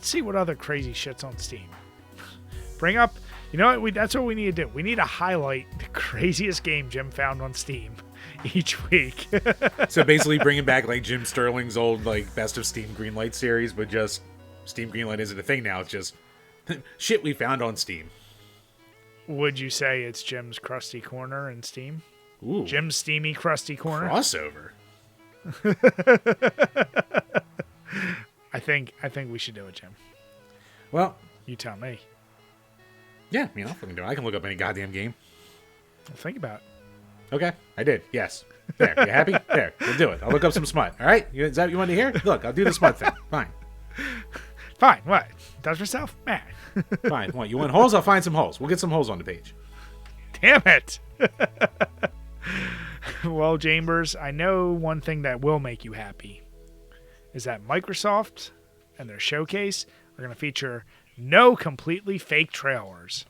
see what other crazy shit's on Steam. Bring up, you know what? That's what we need to do. We need to highlight the craziest game Jim found on Steam each week. So basically bringing back like Jim Sterling's old like Best of Steam Greenlight series, but just Steam Greenlight isn't a thing now. It's just shit we found on Steam. Would you say it's Jim's Crusty Corner in Steam? Ooh. Jim's Steamy Crusty Corner? Crossover. I think we should do it, Jim. Well, you tell me. Yeah, I'll fucking do it. I can look up any goddamn game. Well, think about it. Okay, I did. Yes. There, you happy? There, we'll do it. I'll look up some smut. All right? Is that what you want to hear? Look, I'll do the smut thing. Fine. Fine. What? Touch yourself? Man. Fine. What? You want holes? I'll find some holes. We'll get some holes on the page. Damn it. Well, Chambers, I know one thing that will make you happy is that Microsoft and their showcase are going to feature no completely fake trailers,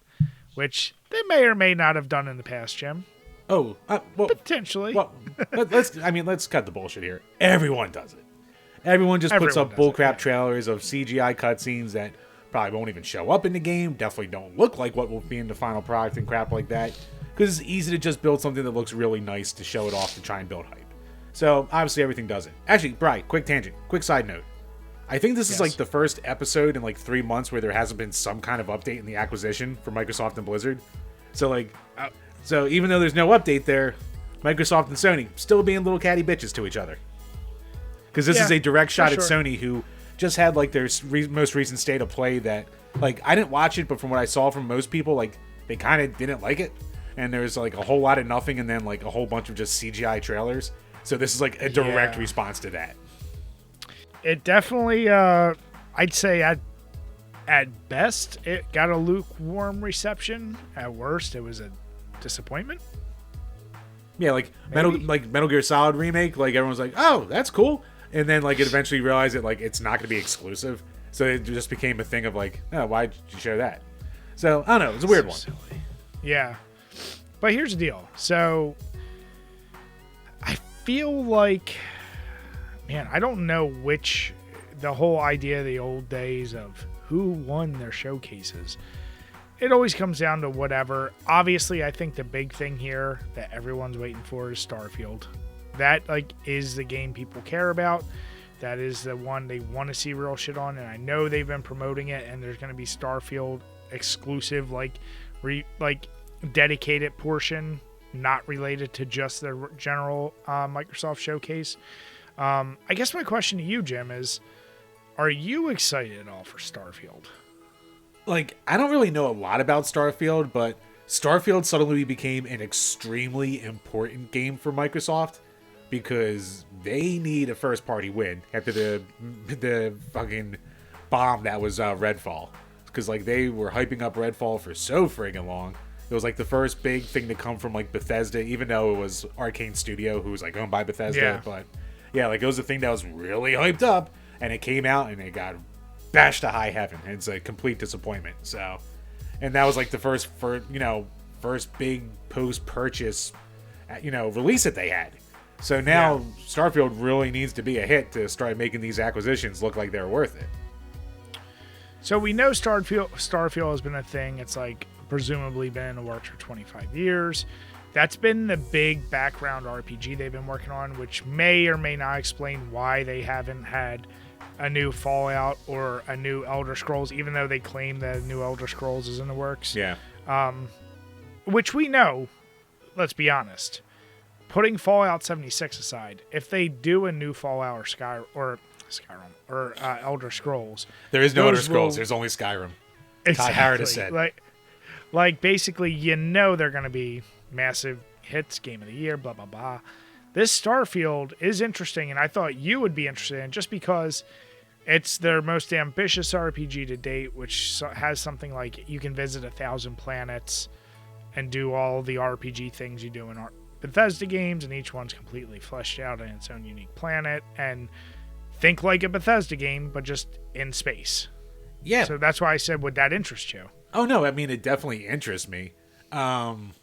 which they may or may not have done in the past, Jim. Oh, well, potentially. Well, let's cut the bullshit here. Everyone does it. Everyone just puts up bullcrap trailers of CGI cutscenes that probably won't even show up in the game, definitely don't look like what will be in the final product and crap like that, because it's easy to just build something that looks really nice to show it off to try and build hype. So, obviously everything does it. Actually, Bri, quick tangent, quick side note. I think this is like the first episode in like 3 months where there hasn't been some kind of update in the acquisition for Microsoft and Blizzard. So like, so even though there's no update there, Microsoft and Sony still being little catty bitches to each other. Because this is a direct shot at Sony, who just had like their most recent state of play that, like, I didn't watch it, but from what I saw from most people, like, they kind of didn't like it. And there's like a whole lot of nothing and then like a whole bunch of just CGI trailers. So this is like a direct response to that. It definitely, I'd say at best, it got a lukewarm reception. At worst, it was a disappointment. Yeah, like Metal Gear Solid Remake, like everyone's like, oh, that's cool. And then like it eventually realized that like it's not going to be exclusive. So it just became a thing of like, oh, why did you share that? So, I don't know. It's a weird one. Silly. Yeah. But here's the deal. So, I feel like, man, I don't know the whole idea of the old days of who won their showcases. It always comes down to whatever. Obviously, I think the big thing here that everyone's waiting for is Starfield. that like is the game people care about. That is the one they want to see real shit on, and I know they've been promoting it. And there's going to be Starfield exclusive, like dedicated portion, not related to just the general Microsoft showcase. I guess my question to you, Jim, is: are you excited at all for Starfield? Like, I don't really know a lot about Starfield, but Starfield suddenly became an extremely important game for Microsoft because they need a first-party win after the fucking bomb that was Redfall. Because, like, they were hyping up Redfall for so friggin' long. It was, like, the first big thing to come from, like, Bethesda, even though it was Arcane Studio, who was, like, owned by Bethesda. Yeah. But, yeah, like, it was a thing that was really hyped up, and it came out, and it got bashed to high heaven. And it's a complete disappointment. So, and that was, like, the first big post-purchase, release that they had. So now Starfield really needs to be a hit to start making these acquisitions look like they're worth it. So we know Starfield has been a thing. It's like presumably been in the works for 25 years. That's been the big background RPG they've been working on, which may or may not explain why they haven't had a new Fallout or a new Elder Scrolls, even though they claim that a new Elder Scrolls is in the works. Yeah. Which we know, let's be honest, putting Fallout 76 aside, if they do a new Fallout or Skyrim or Elder Scrolls, there is no Elder Scrolls. There's only Skyrim. Exactly. Todd Howard said. Like basically, they're going to be massive hits, game of the year, blah blah blah. This Starfield is interesting, and I thought you would be interested in just because it's their most ambitious RPG to date, which has something like you can visit 1,000 planets and do all the RPG things you do in Bethesda games, and each one's completely fleshed out in its own unique planet, and think like a Bethesda game, but just in space. Yeah. So that's why I said, would that interest you? Oh, no, I mean, it definitely interests me. I'm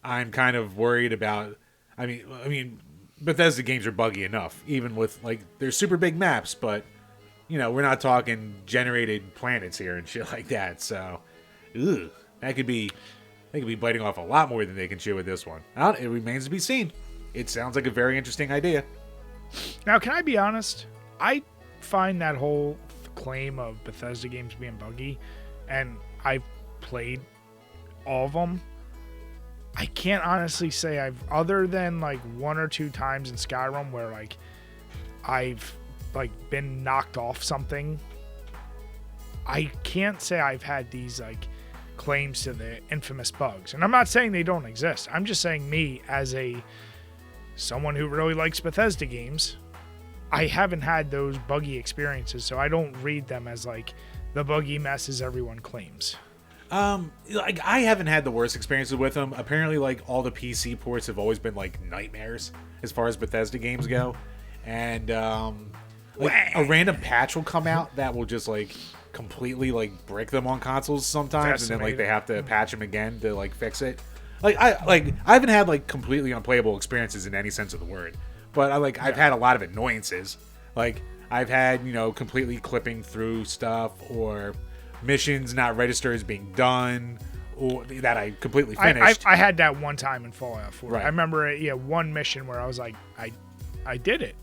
kind of worried about, I mean, Bethesda games are buggy enough, even with, like, they're super big maps, but, we're not talking generated planets here and shit like that, so, that could be biting off a lot more than they can chew with this one. It remains to be seen. It sounds like a very interesting idea. Now, can I be honest? I find that whole claim of Bethesda games being buggy, and I've played all of them. I can't honestly say other than like one or two times in Skyrim where like I've like been knocked off something. I can't say I've had these like claims to the infamous bugs. And I'm not saying they don't exist. I'm just saying me as someone who really likes Bethesda games, I haven't had those buggy experiences, so I don't read them as like the buggy messes everyone claims. Like I haven't had the worst experiences with them. Apparently, like all the PC ports have always been like nightmares as far as Bethesda games go, and like a random patch will come out that will just like completely like brick them on consoles sometimes, and then like they have to patch them again to like fix it. I haven't had like completely unplayable experiences in any sense of the word, but I've had a lot of annoyances. Like I've had completely clipping through stuff or missions not registered as being done, or that I completely finished. I had that one time in Fallout 4. Right. I remember one mission where I was like, I did it.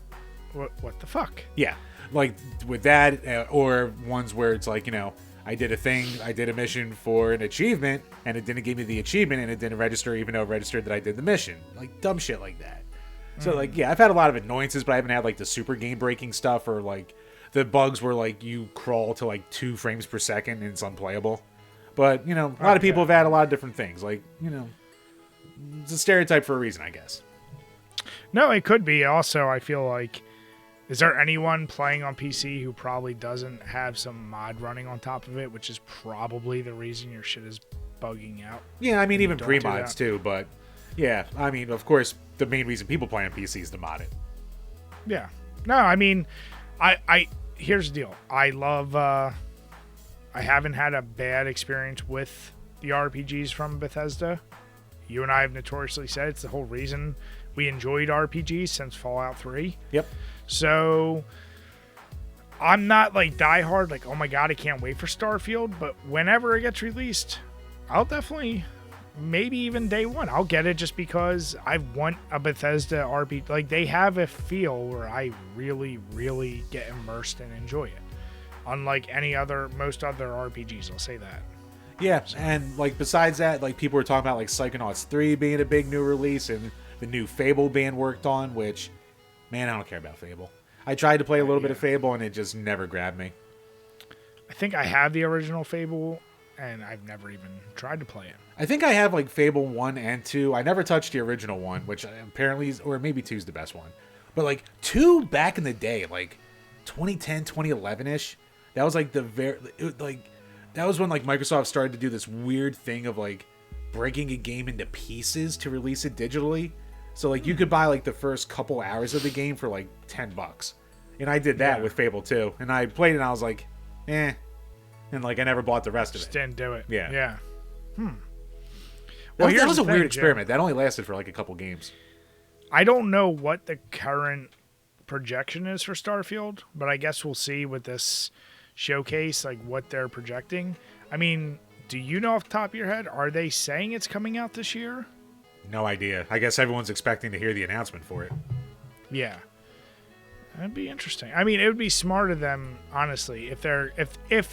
What the fuck? Yeah, like with that, or ones where it's like I did a mission for an achievement, and it didn't give me the achievement, and it didn't register, even though it registered that I did the mission. Like dumb shit like that. So like I've had a lot of annoyances, but I haven't had like the super game breaking stuff or like the bugs where like you crawl to like 2 frames per second and it's unplayable. But a lot of people have had a lot of different things. Like it's a stereotype for a reason, I guess. No, it could be. Also, I feel like, is there anyone playing on PC who probably doesn't have some mod running on top of it, which is probably the reason your shit is bugging out? Yeah, I mean even pre-mods too, but yeah, I mean of course the main reason people play on PC is to mod it. Yeah. No, I mean I here's the deal. I love I haven't had a bad experience with the RPGs from Bethesda. You and I have notoriously said it's the whole reason we enjoyed RPGs since Fallout 3. Yep. So I'm not like diehard, like, oh my god, I can't wait for Starfield, but whenever it gets released, I'll definitely maybe even day one. I'll get it just because I want a Bethesda RPG. Like, they have a feel where I really, really get immersed and enjoy it. Unlike most other RPGs, I'll say that. Yeah, and like besides that, like people were talking about like Psychonauts 3 being a big new release and the new Fable being worked on, which, man, I don't care about Fable. I tried to play a little bit of Fable and it just never grabbed me. I think I have the original Fable and I've never even tried to play it. I think I have like Fable 1 and 2. I never touched the original one, which apparently is, or maybe 2 is the best one. But like 2 back in the day, like 2010, 2011-ish, that was like that was when like Microsoft started to do this weird thing of like breaking a game into pieces to release it digitally. So like you could buy like the first couple hours of the game for like $10. And I did that with Fable 2. And I played it and I was like, eh. And like I never bought the rest of it. Just didn't do it. Yeah. Yeah. Well, that was a weird experiment. That only lasted for like a couple games. I don't know what the current projection is for Starfield, but I guess we'll see with this showcase, like what they're projecting. I mean, do you know off the top of your head, are they saying it's coming out this year? No idea. I guess everyone's expecting to hear the announcement for it. Yeah. That'd be interesting. I mean, it would be smart of them, honestly, if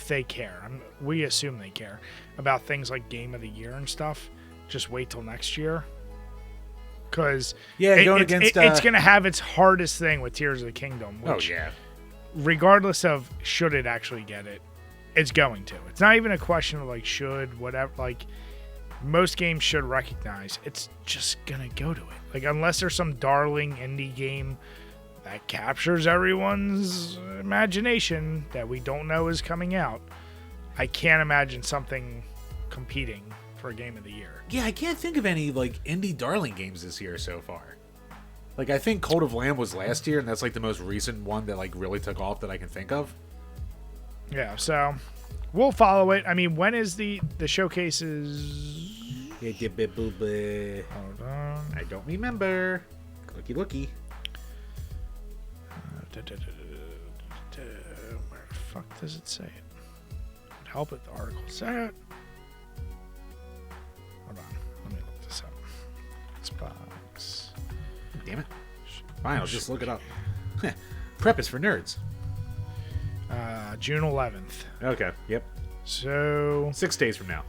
they care. We assume they care about things like Game of the Year and stuff. Just wait till next year. Because it's going to have its hardest thing with Tears of the Kingdom. Which, regardless of should it actually get it, it's going to. It's not even a question of like should, whatever. Like, most games should recognize it's just going to go to it. Like, unless there's some darling indie game that captures everyone's imagination that we don't know is coming out, I can't imagine something competing for a Game of the Year. Yeah, I can't think of any like indie darling games this year so far. Like, I think Cult of Lamb was last year, and that's like the most recent one that like really took off that I can think of. Yeah, so we'll follow it. I mean, when is the showcases? Hold on. I don't remember. Looky. Where the fuck does it say it? Would help if the article said it. Hold on. Let me look this up. Xbox. Damn it. Fine, I'll just look it up. Prep is for nerds. June 11th. Okay, yep. So 6 days from now.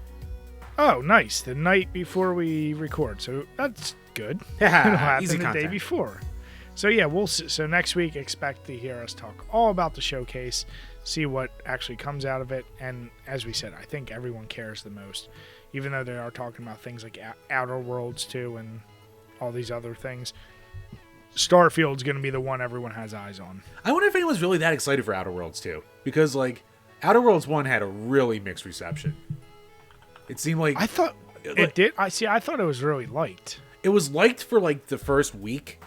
Oh, nice. The night before we record. So that's good. It'll happen easy the content. day before. So yeah, we'll see. So next week, expect to hear us talk all about the showcase, see what actually comes out of it. And as we said, I think everyone cares the most, even though they are talking about things like Outer Worlds too and all these other things. Starfield's going to be the one everyone has eyes on. I wonder if anyone's really that excited for Outer Worlds 2. Because, like, Outer Worlds 1 had a really mixed reception. It seemed like... I thought it did. I thought it was really liked. It was liked for, like, the first week.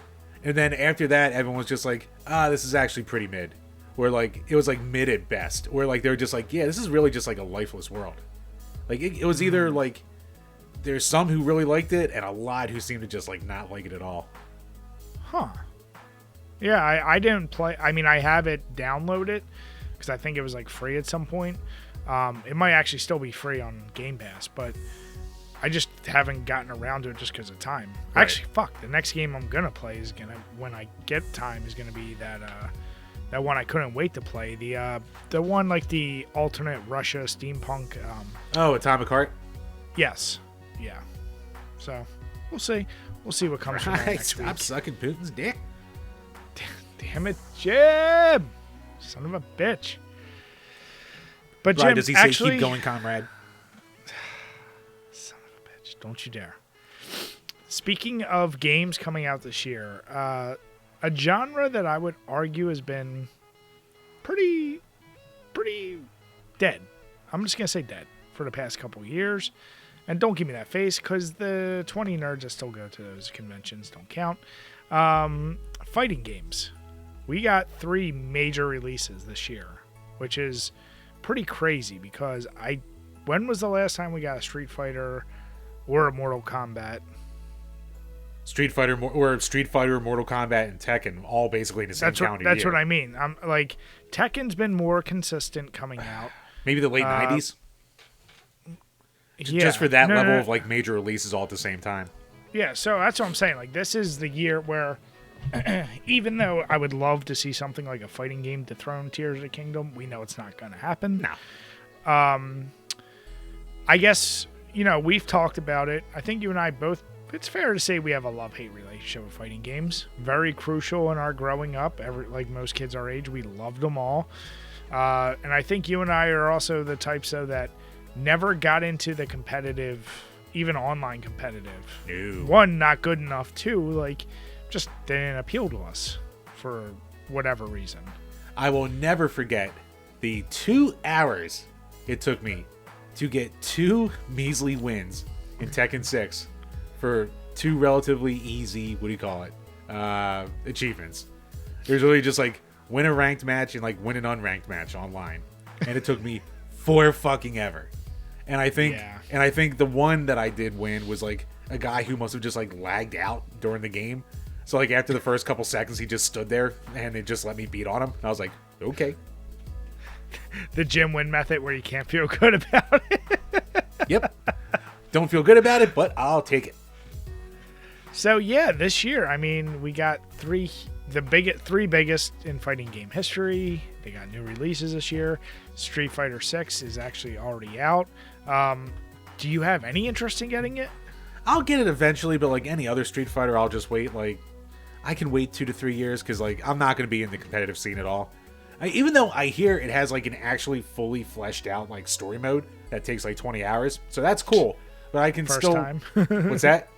And then after that, everyone was just like, this is actually pretty mid. Where, like, it was, like, mid at best. Where, like, they were just like, yeah, this is really just, like, a lifeless world. Like, it was either, like... There's some who really liked it, and a lot who seemed to just, like, not like it at all. Huh. Yeah, I didn't play. I mean, I have it downloaded because I think it was like free at some point. It might actually still be free on Game Pass, but I just haven't gotten around to it just because of time. Right. Actually, the next game I'm gonna play is when I get time, is gonna be that one I couldn't wait to play. The one like the alternate Russia steampunk. Atomic Heart? Yes. Yeah. So we'll see. We'll see what comes from that next week. Stop sucking Putin's dick. Damn it, Jim! Son of a bitch. But Jim, does he say keep going, comrade? Son of a bitch! Don't you dare. Speaking of games coming out this year, a genre that I would argue has been pretty dead. I'm just gonna say dead for the past couple years. And don't give me that face, because the 20 nerds that still go to those conventions don't count. Fighting games. We got 3 major releases this year, which is pretty crazy because when was the last time we got a Street Fighter or a Mortal Kombat? Street Fighter, Mortal Kombat, and Tekken, all basically in the same calendar year. That's what I mean. I'm like, Tekken's been more consistent coming out. Maybe the late 90s? just for that No, level no. of like major releases all at the same time. Yeah, so that's what I'm saying. Like, this is the year where, even though I would love to see something like a fighting game dethrone Tears of the Kingdom, we know it's not going to happen. No. I guess, we've talked about it. I think you and I both, it's fair to say we have a love-hate relationship with fighting games. Very crucial in our growing up. Like most kids our age, we loved them all. And I think you and I are also the types that never got into the competitive, even online competitive. No. One, not good enough. Two, like, just didn't appeal to us for whatever reason. I will never forget the 2 hours it took me to get 2 measly wins in Tekken 6 for 2 relatively easy, achievements. It was really just like win a ranked match and like win an unranked match online. And it took me 4 fucking ever. And I think the one that I did win was like a guy who must have just like lagged out during the game. So like after the first couple seconds, he just stood there and it just let me beat on him. And I was like, okay. The gym win method where you can't feel good about it. Yep. Don't feel good about it, but I'll take it. So yeah, this year, I mean, we got three biggest in fighting game history. They got new releases this year. Street Fighter 6 is actually already out. Do you have any interest in getting it? I'll get it eventually, but like any other Street Fighter, I'll just wait. Like, I can wait 2 to 3 years because like I'm not going to be in the competitive scene at all. Even though I hear it has like an actually fully fleshed out like story mode that takes like 20 hours, so that's cool. But I can First still. time. What's that?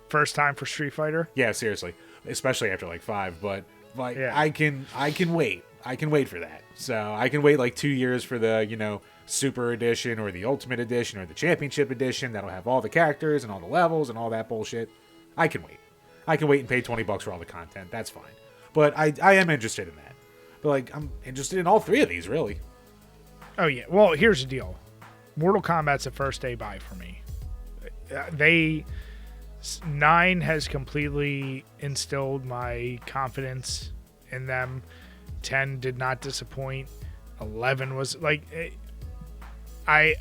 First time for Street Fighter? Yeah, seriously, especially after like 5. But like Yeah. I can wait. I can wait for that. So I can wait like 2 years for the Super Edition or the Ultimate Edition or the Championship Edition that'll have all the characters and all the levels and all that bullshit. I can wait. I can wait and pay $20 for all the content. That's fine. But I am interested in that. But like I'm interested in all 3 of these really. Oh yeah. Well, here's the deal. Mortal Kombat's a first day buy for me. 9 has completely instilled my confidence in them. 10 did not disappoint. 11 was like, I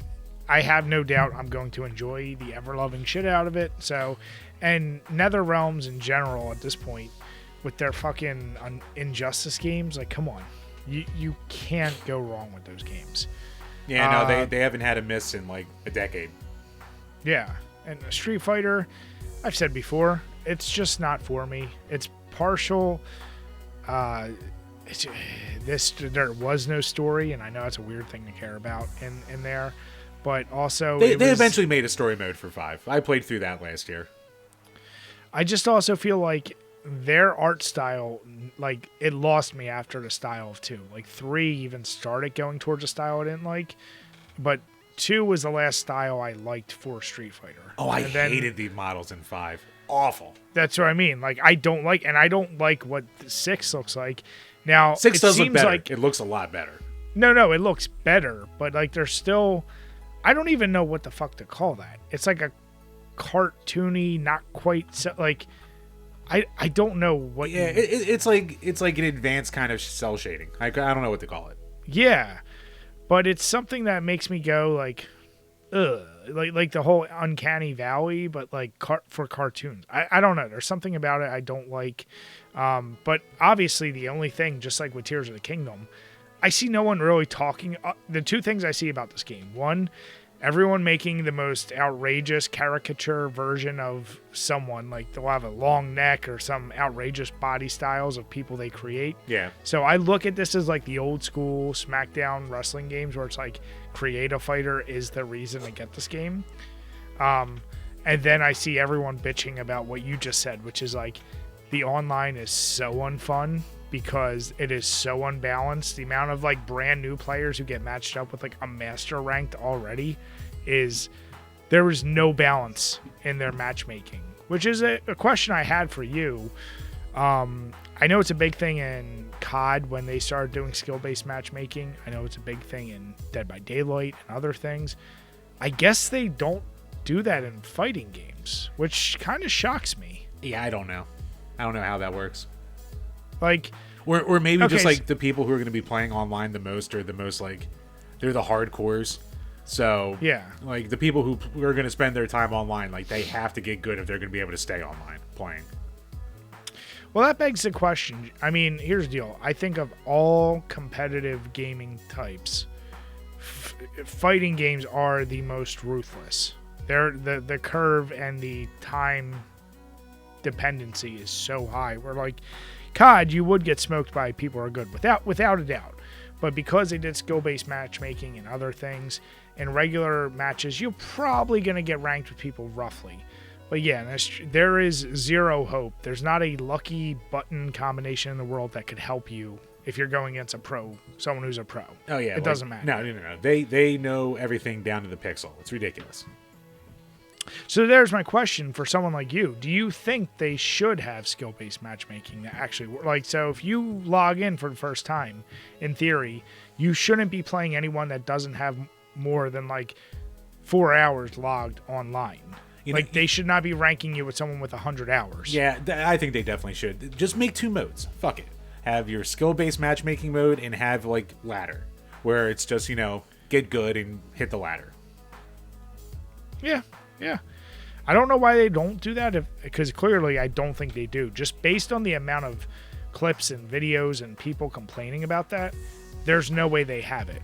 have no doubt I'm going to enjoy the ever-loving shit out of it. So, and NetherRealms in general at this point, with their fucking Injustice games, like, come on. You can't go wrong with those games. Yeah, no, they haven't had a miss in like a decade. Yeah, and Street Fighter, I've said before, it's just not for me. It's partial. There was no story, and I know it's a weird thing to care about in there, but also they eventually made a story mode for 5. I played through that last year. I just also feel like their art style, like, it lost me after the style of 2. Like 3 even started going towards a style I didn't like, but 2 was the last style I liked for Street Fighter. Oh, I hated the models in 5. Awful. That's what I mean. Like, I don't like what 6 looks like. Now, 6 does look better. Like, it looks a lot better. No, it looks better, but like there's still, I don't even know what the fuck to call that. It's like a cartoony, not quite so, like, I don't know what. Yeah, it's like an advanced kind of cell shading. I don't know what to call it. Yeah, but it's something that makes me go like, ugh, like the whole Uncanny Valley, but like for cartoons. I don't know. There's something about it I don't like. But obviously the only thing, just like with Tears of the Kingdom, I see no one really talking. The 2 things I see about this game: 1, everyone making the most outrageous caricature version of someone, like they'll have a long neck or some outrageous body styles of people they create. Yeah. So I look at this as like the old school SmackDown wrestling games where it's like create a fighter is the reason to get this game. And then I see everyone bitching about what you just said, which is like the online is so unfun because it is so unbalanced. The amount of like brand new players who get matched up with like a master ranked already there was no balance in their matchmaking, which is a question I had for you. I know it's a big thing in COD when they started doing skill-based matchmaking. I know it's a big thing in Dead by Daylight and other things. I guess they don't do that in fighting games, which kind of shocks me. Yeah, I don't know how that works. Like, or maybe okay, just like the people who are going to be playing online the most are the most like they're the hardcores. So, Yeah. like, the people who are going to spend their time online, like, they have to get good if they're going to be able to stay online playing. Well, that begs the question. I mean, here's the deal. I think of all competitive gaming types, fighting games are the most ruthless. They're the curve and the time dependency is so high. Where like COD, you would get smoked by people who are good without a doubt. But because they did skill-based matchmaking and other things, in regular matches, you're probably going to get ranked with people roughly. But yeah, there is zero hope. There's not a lucky button combination in the world that could help you if you're going against someone who's a pro. Oh yeah, it doesn't matter. No. They know everything down to the pixel. It's ridiculous. So there's my question for someone like you. Do you think they should have skill-based matchmaking that actually like? So if you log in for the first time, in theory, you shouldn't be playing anyone that doesn't have more than like 4 hours logged online. They should not be ranking you with someone with 100 hours. Yeah, I think they definitely should. Just make 2 modes. Fuck it. Have your skill-based matchmaking mode and have like ladder, where it's just get good and hit the ladder. Yeah. I don't know why they don't do that, because clearly I don't think they do. Just based on the amount of clips and videos and people complaining about that, there's no way they have it.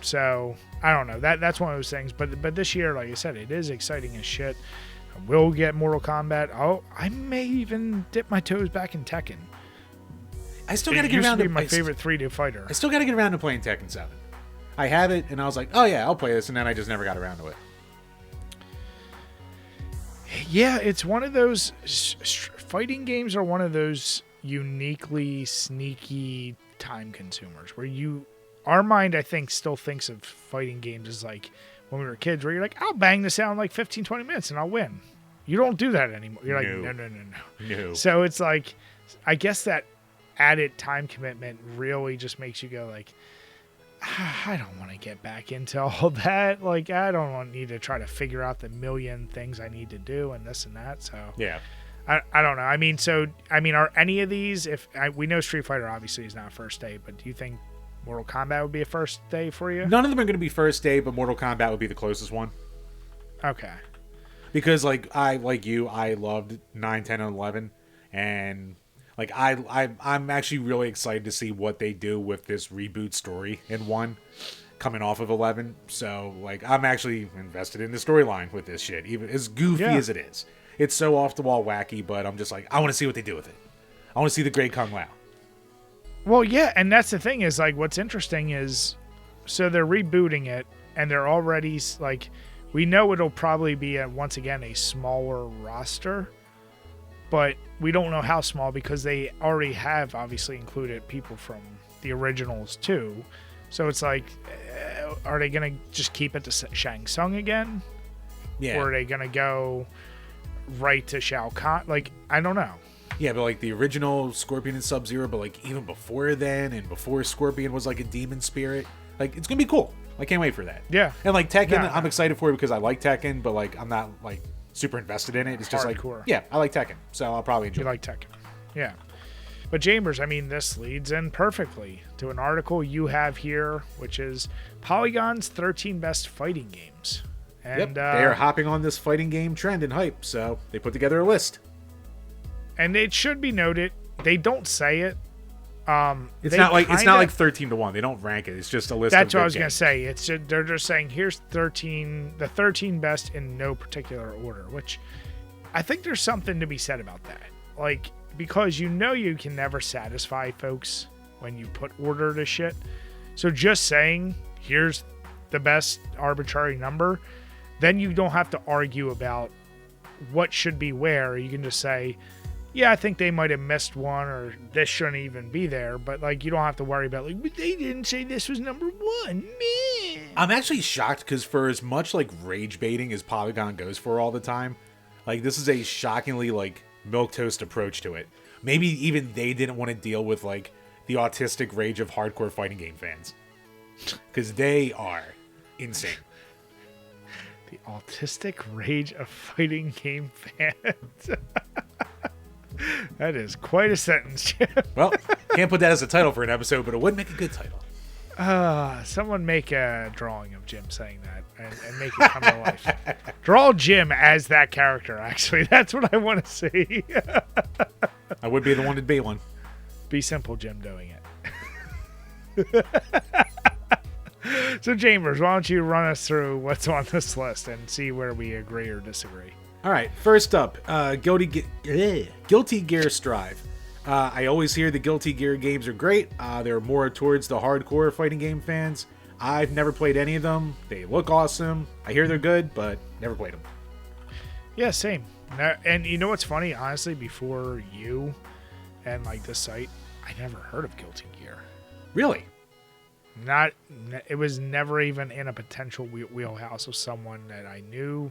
So, I don't know. That's one of those things. But this year, like I said, it is exciting as shit. I will get Mortal Kombat. Oh, I may even dip my toes back in Tekken. I still got to get around to my favorite 3D fighter. I still got to get around to playing Tekken 7. I have it, and I was like, oh yeah, I'll play this, and then I just never got around to it. Yeah, it's one of those fighting games are one of those uniquely sneaky time consumers where our mind, I think, still thinks of fighting games as like when we were kids where you're like, I'll bang this out in like 15, 20 minutes and I'll win. You don't do that anymore. You're like, no. So it's like, I guess that added time commitment really just makes you go like, I don't want to get back into all that. Like, I don't need to try to figure out the million things I need to do and this and that. So yeah, I don't know. Are any of these? We know Street Fighter obviously is not first day, but do you think Mortal Kombat would be a first day for you? None of them are going to be first day, but Mortal Kombat would be the closest one. Okay. Because I loved 9, 10, and 11, and like I'm actually really excited to see what they do with this reboot story in 1 coming off of 11. So like I'm actually invested in the storyline with this shit, even as goofy as it is. It's so off the wall wacky, but I'm just like, I want to see what they do with it. I want to see the Great Kung Lao. Well, yeah, and that's the thing is like what's interesting is so they're rebooting it and they're already like we know it'll probably be once again a smaller roster. But we don't know how small because they already have obviously included people from the originals too. So it's like, are they going to just keep it to Shang Tsung again? Yeah. Or are they going to go right to Shao Kahn? Like, I don't know. Yeah, but like the original Scorpion and Sub-Zero, but like even before then and before Scorpion was like a demon spirit. Like, it's going to be cool. I can't wait for that. Yeah. And like Tekken, I'm excited for it because I like Tekken, but like I'm not like super invested in it. It's just hardcore. Like, yeah, I like Tekken, so I'll probably enjoy it. You like Tekken. Yeah. But Chambers, I mean, this leads in perfectly to an article you have here, which is Polygon's 13 best fighting games. And, they are hopping on this fighting game trend and hype, so they put together a list. And it should be noted, they don't say it. It's not like 13 to 1. They don't rank it. It's just a list. That's what I was gonna say. They're just saying here's the 13 best in no particular order, which I think there's something to be said about that. Like, because you can never satisfy folks when you put order to shit. So just saying here's the best arbitrary number, then you don't have to argue about what should be where. You can just say, yeah, I think they might have missed one, or this shouldn't even be there. But like, you don't have to worry about like, but they didn't say this was number 1. Man, I'm actually shocked because for as much like rage baiting as Polygon goes for all the time, like this is a shockingly like milquetoast approach to it. Maybe even they didn't want to deal with like the autistic rage of hardcore fighting game fans, because they are insane. The autistic rage of fighting game fans. That is quite a sentence, Jim. Well, can't put that as a title for an episode, but it would make a good title. Someone make a drawing of Jim saying that. and make it come to life. Draw Jim as that character, actually. That's what I want to see. I would be the one to be one. Be simple, Jim, doing it. So, Chambers, why don't you run us through what's on this list and see where we agree or disagree? All right, first up, Guilty Gear Strive. I always hear the Guilty Gear games are great. They're more towards the hardcore fighting game fans. I've never played any of them. They look awesome. I hear they're good, but never played them. Yeah, same. And you know what's funny? Honestly, before you and like this site, I never heard of Guilty Gear. Really? It was never even in a potential wheelhouse of someone that I knew.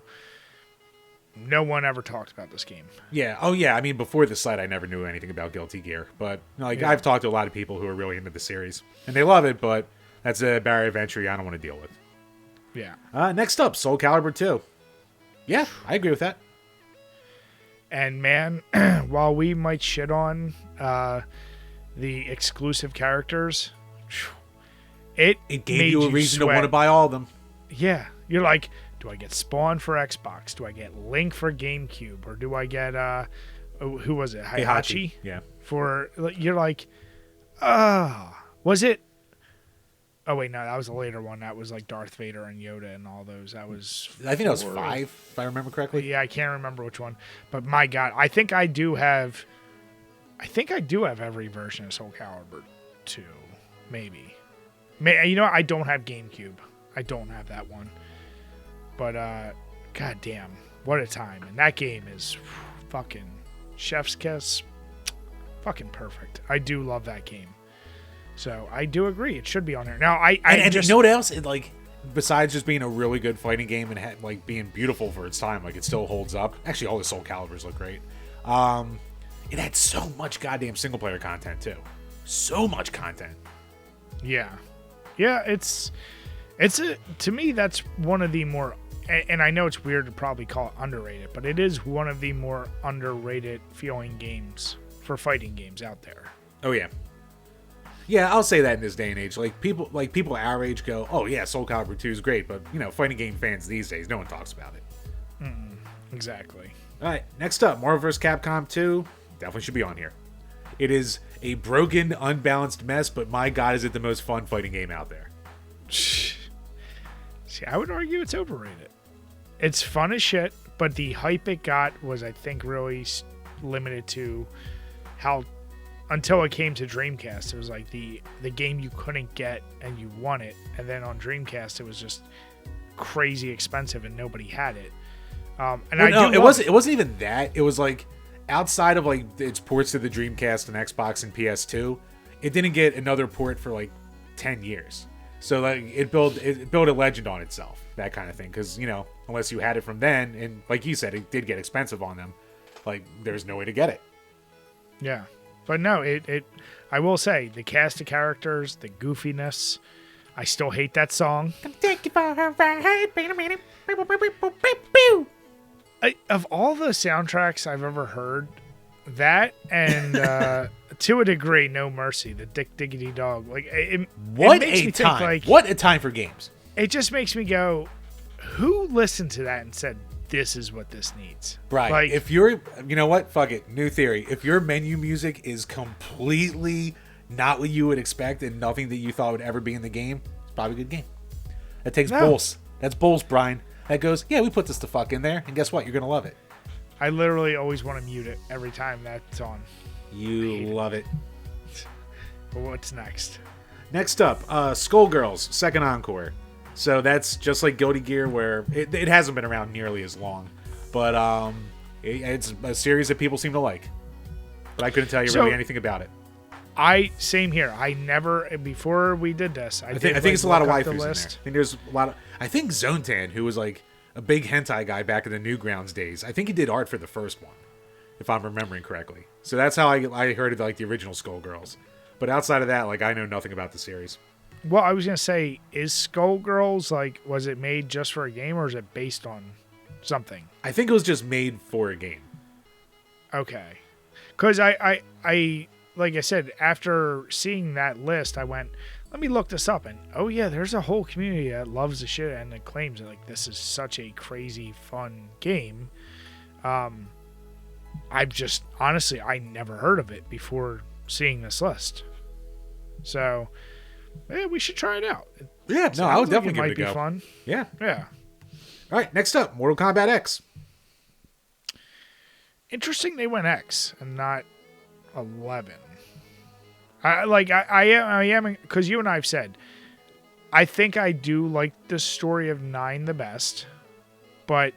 No one ever talked about this game. Yeah. Oh, yeah. I mean, before the site, I never knew anything about Guilty Gear. But I've talked to a lot of people who are really into the series, and they love it. But that's a barrier of entry I don't want to deal with. Yeah. Next up, Soul Calibur 2. Yeah, I agree with that. And man, while we might shit on the exclusive characters, it gave you a reason to sweat. want to buy all of them. Yeah. You're like, do I get Spawn for Xbox? Do I get Link for GameCube? Or do I get, who was it? Heihachi? Yeah. You're like, was it? Oh, wait, no, that was a later one. That was like Darth Vader and Yoda and all those. That was... I think that was 5, if I remember correctly. Yeah, I can't remember which one. But my God, I think I do have every version of Soul Calibur 2. Maybe. You know what? I don't have GameCube. I don't have that one. But, God damn, what a time. And that game is fucking chef's kiss. Fucking perfect. I do love that game. So, I do agree. It should be on there. Now, And you know what else? Besides just being a really good fighting game and being beautiful for its time, it still holds up. Actually, all the Soul Caliburs look great. It had so much goddamn single-player content, too. So much content. Yeah. Yeah, to me, that's one of the more, and I know it's weird to probably call it underrated, but it is one of the more underrated feeling games for fighting games out there. Oh, yeah. Yeah, I'll say that in this day and age. People our age go, oh, yeah, Soul Calibur 2 is great, but, fighting game fans these days, no one talks about it. Exactly. All right, next up, Marvel vs. Capcom 2. Definitely should be on here. It is a broken, unbalanced mess, but my God, is it the most fun fighting game out there. See, I would argue it's overrated. It's fun as shit, but the hype it got was, I think, really limited to how, until it came to Dreamcast, it was like the game you couldn't get and you won it, and then on Dreamcast it was just crazy expensive and nobody had it. It wasn't even that. It was outside of its ports to the Dreamcast and Xbox and PS2, it didn't get another port for 10 years. So it built a legend on itself, that kind of thing. Because unless you had it from then, and like you said, it did get expensive on them. There's no way to get it. Yeah, but no, I will say the cast of characters, the goofiness. I still hate that song. Take you for a ride. Of all the soundtracks I've ever heard, that and to a degree, No Mercy, the Dick Diggity Dog. What a time for games. It just makes me go, who listened to that and said, this is what this needs? Right. If you're, you know what? Fuck it. New theory. If your menu music is completely not what you would expect and nothing that you thought would ever be in the game, it's probably a good game. That takes Bulls. That's Bulls, Brian. That goes, yeah, we put this the fuck in there, and guess what? You're going to love it. I literally always want to mute it every time that's on. You love it. But what's next? Next up, Skullgirls, Second Encore. So that's just like Guilty Gear, where it hasn't been around nearly as long. But it's a series that people seem to like. But I couldn't tell you really anything about it. Same here. I never, before we did this, I think it's a lot of waifus in there. I think there's a lot of, I think Zontan, who was a big hentai guy back in the Newgrounds days, I think he did art for the first one, if I'm remembering correctly. So that's how I heard of the original Skullgirls. But outside of that, I know nothing about the series. Well, I was going to say, is Skullgirls, was it made just for a game, or is it based on something? I think it was just made for a game. Okay. Because I like I said, after seeing that list, I went, let me look this up. And oh yeah, there's a whole community that loves the shit and it claims that like this is such a crazy fun game. I've just honestly I never heard of it before seeing this list. So yeah, we should try it out. Yeah, no, I would definitely give it a go. Might be fun. Yeah. Yeah. All right, next up, Mortal Kombat X. Interesting they went X and not 11. I am because you and I have said I think I do like the story of 9 the best, but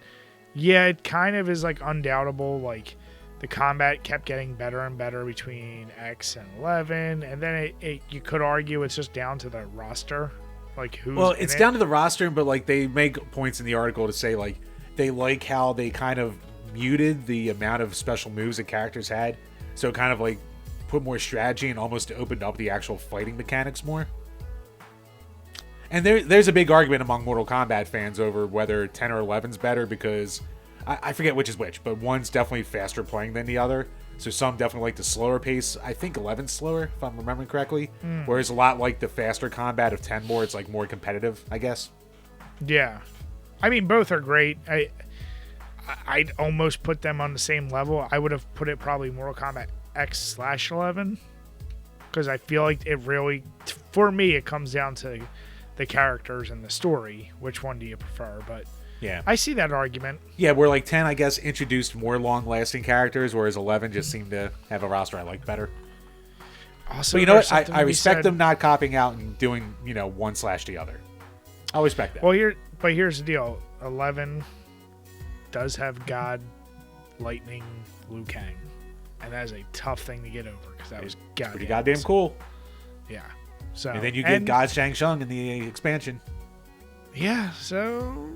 yeah, it kind of is like undoubtable. Like the combat kept getting better and better between X and 11, and then you could argue it's just down to the roster, like who's. Well, it's down to the roster, but like they make points in the article to say like they like how they kind of muted the amount of special moves that characters had, so kind of like put more strategy and almost opened up the actual fighting mechanics more. And there's a big argument among Mortal Kombat fans over whether 10 or 11's better because I forget which is which, but one's definitely faster playing than the other. So some definitely like the slower pace. I think 11's slower, if I'm remembering correctly. Whereas a lot like the faster combat of 10 more, it's like more competitive, I guess. Yeah. I mean, both are great. I'd almost put them on the same level. I would have put it probably Mortal Kombat X/11 because I feel like it really, for me, it comes down to the characters and the story. Which one do you prefer? But yeah, I see that argument. Yeah, where like 10, I guess, introduced more long-lasting characters, whereas 11 just seemed to have a roster I like better. Also, but you know what? I respect them not copying out and doing, one slash the other. I'll respect that. Well, here's the deal. 11 does have God, Lightning, Liu Kang, and that is a tough thing to get over because that was pretty goddamn cool. Yeah. So and then you get God Shang Tsung in the expansion. Yeah. So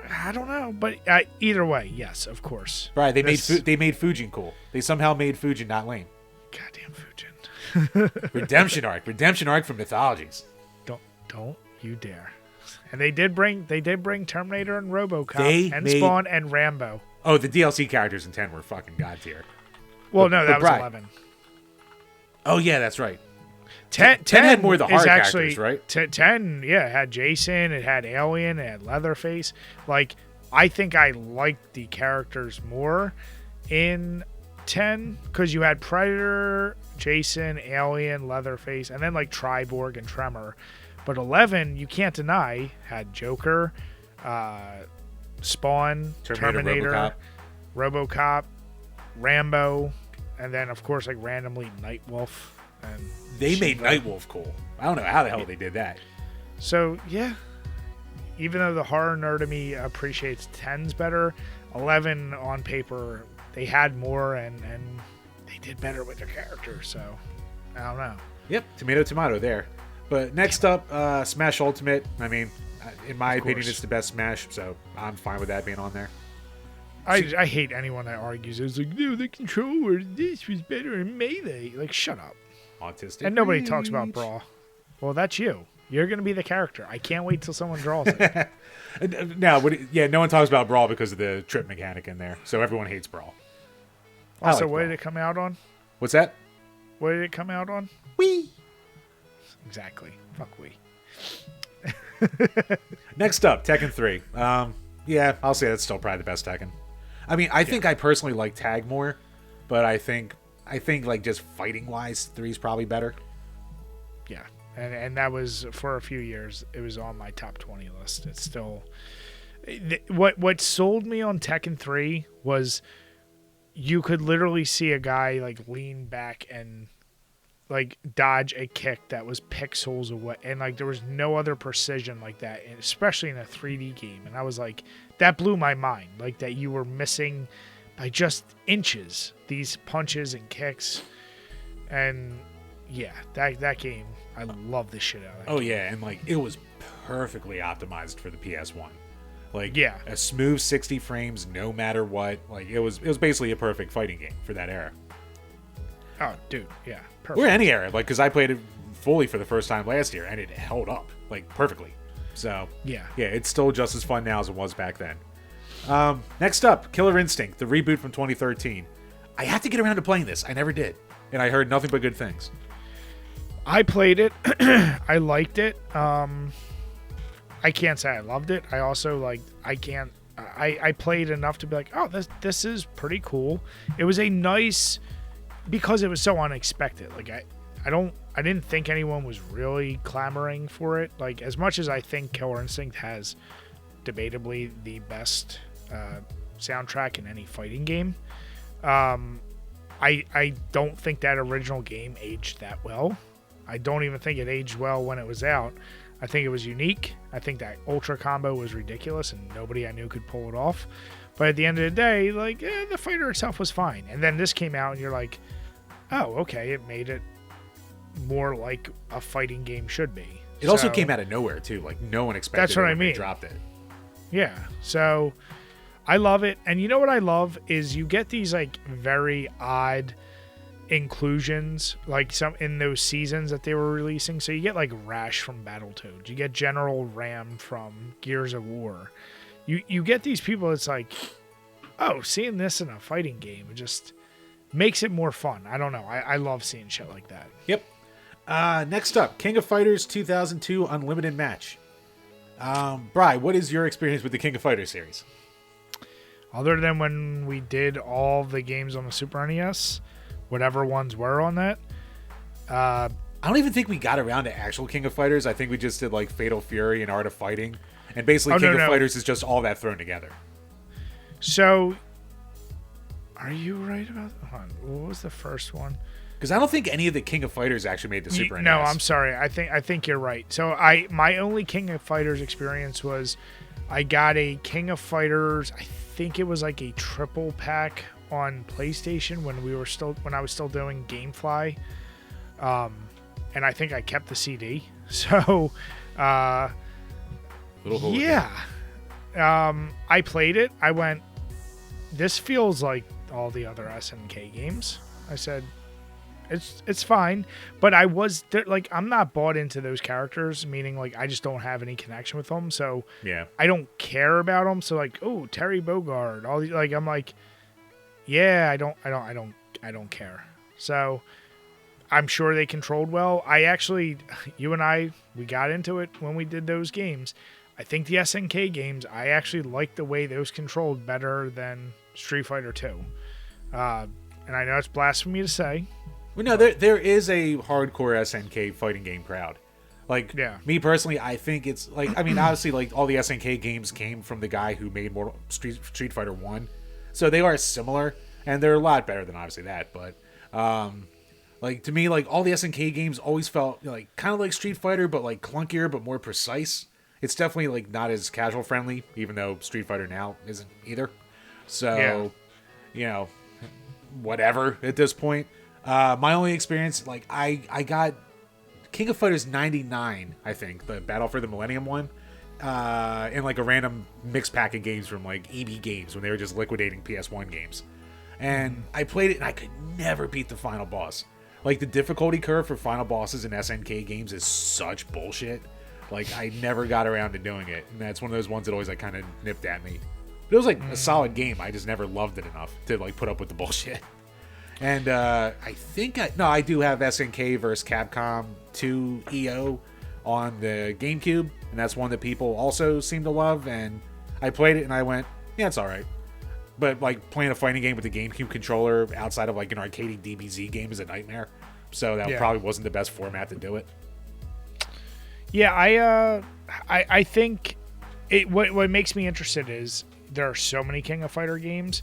I don't know, but either way, yes, of course. Right. They made Fujin cool. They somehow made Fujin not lame. Goddamn Fujin. Redemption arc from Mythologies. Don't you dare. And they did bring Terminator and RoboCop and Spawn and Rambo. Oh, the DLC characters in 10 were fucking god tier. Well, no, that was 11. Oh yeah, that's right. 10 had more of the hard characters, right? 10, yeah, it had Jason, it had Alien, it had Leatherface. Like, I think I liked the characters more in 10 because you had Predator, Jason, Alien, Leatherface, and then like Triborg and Tremor. But 11, you can't deny, had Joker, Spawn, Terminator, RoboCop, Rambo, and then of course like randomly Nightwolf. And they made Nightwolf cool. I don't know how the hell they did that. So yeah, even though the horror nerd of me appreciates 10s better, 11 on paper they had more and they did better with their characters. So I don't know. Yep, tomato there. But next up, Smash Ultimate. I mean, in my opinion, it's the best Smash, so I'm fine with that being on there. I hate anyone that argues. It's like, no, the controller, this was better in Melee. Like, shut up. Autistic. And nobody talks about Brawl. Well, that's you. You're going to be the character. I can't wait till someone draws it. No one talks about Brawl because of the trip mechanic in there, so everyone hates Brawl. Also, what did it come out on? What's that? What did it come out on? Wii. Exactly. Fuck Wii. Next up, Tekken 3. Yeah, I'll say that's still probably the best Tekken. I mean, I think I personally like Tag more, but I think like just fighting wise, 3 is probably better. Yeah, and that was for a few years. It was on my top 20 list. It's still what sold me on Tekken 3 was you could literally see a guy like lean back and like dodge a kick that was pixels away, and like there was no other precision like that, and especially in a 3D game. And I was like, that blew my mind, like that you were missing by just inches these punches and kicks. And yeah, that game, I love the shit out of that game. Yeah, and like it was perfectly optimized for the PS1. Like, yeah, a smooth 60 frames no matter what. Like it was basically a perfect fighting game for that era. Oh, dude, yeah. Perfect. Or any era, like, because I played it fully for the first time last year, and it held up, like, perfectly. So, yeah, it's still just as fun now as it was back then. Next up, Killer Instinct, the reboot from 2013. I have to get around to playing this. I never did. And I heard nothing but good things. I played it. I liked it. I can't say I loved it. I also I played enough to be like, oh, this is pretty cool. It was a nice, because it was so unexpected. Like I didn't think anyone was really clamoring for it. Like, as much as I think Killer Instinct has debatably the best soundtrack in any fighting game, I don't think that original game aged that well. I don't even think it aged well when it was out. I think it was unique. I think that Ultra combo was ridiculous and nobody I knew could pull it off. But at the end of the day, like, the fighter itself was fine. And then this came out and you're like, oh, okay, it made it more like a fighting game should be. It also came out of nowhere, too. Like, no one expected that's what it when I mean. they dropped it. Yeah, so I love it. And you know what I love is you get these, like, very odd inclusions, like some in those seasons that they were releasing. So you get, like, Rash from Battletoads. You get General Ram from Gears of War. You get these people, it's like, oh, seeing this in a fighting game, it just makes it more fun. I don't know. I love seeing shit like that. Yep. Next up, King of Fighters 2002 Unlimited Match. Bri, what is your experience with the King of Fighters series? Other than when we did all the games on the Super NES, whatever ones were on that. I don't even think we got around to actual King of Fighters. I think we just did like Fatal Fury and Art of Fighting. And basically King of Fighters is just all that thrown together. So, are you right about... Hold on, what was the first one? Because I don't think any of the King of Fighters actually made the Super NES. No, I'm sorry. I think you're right. So my only King of Fighters experience was I got a King of Fighters, I think it was like a triple pack on PlayStation when I was still doing GameFly. And I think I kept the CD. So yeah. I played it. I went, this feels like all the other SNK games. I said, it's fine, but I was like, I'm not bought into those characters, meaning like I just don't have any connection with them. So yeah, I don't care about them. So like, oh, Terry Bogard, all these, like, I'm like, yeah, I don't care. So I'm sure they controlled well. I actually, you and I, we got into it when we did those games. I think the SNK games, I actually like the way those controlled better than Street Fighter 2. And I know it's blasphemy to say. Well, no, there is a hardcore SNK fighting game crowd. Like, yeah. Me personally, I think it's like, I mean, obviously, like all the SNK games came from the guy who made Street Fighter 1. So they are similar, and they're a lot better than obviously that. But, like, to me, like all the SNK games always felt like kind of like Street Fighter, but like clunkier, but more precise. It's definitely like not as casual friendly, even though Street Fighter now isn't either. So, you know, whatever at this point. My only experience, like I got King of Fighters 99, I think, the Battle for the Millennium one, in like a random mixed pack of games from like EB Games when they were just liquidating PS1 games. And I played it and I could never beat the final boss. Like the difficulty curve for final bosses in SNK games is such bullshit. Like, I never got around to doing it. And that's one of those ones that always, like, kind of nipped at me. But it was, like, a solid game. I just never loved it enough to, like, put up with the bullshit. And I think I do have SNK versus Capcom 2 EO on the GameCube. And that's one that people also seem to love. And I played it and I went, yeah, it's all right. But, like, playing a fighting game with the GameCube controller outside of, like, an arcadey DBZ game is a nightmare. So that probably wasn't the best format to do it. Yeah, I think what makes me interested is there are so many King of Fighter games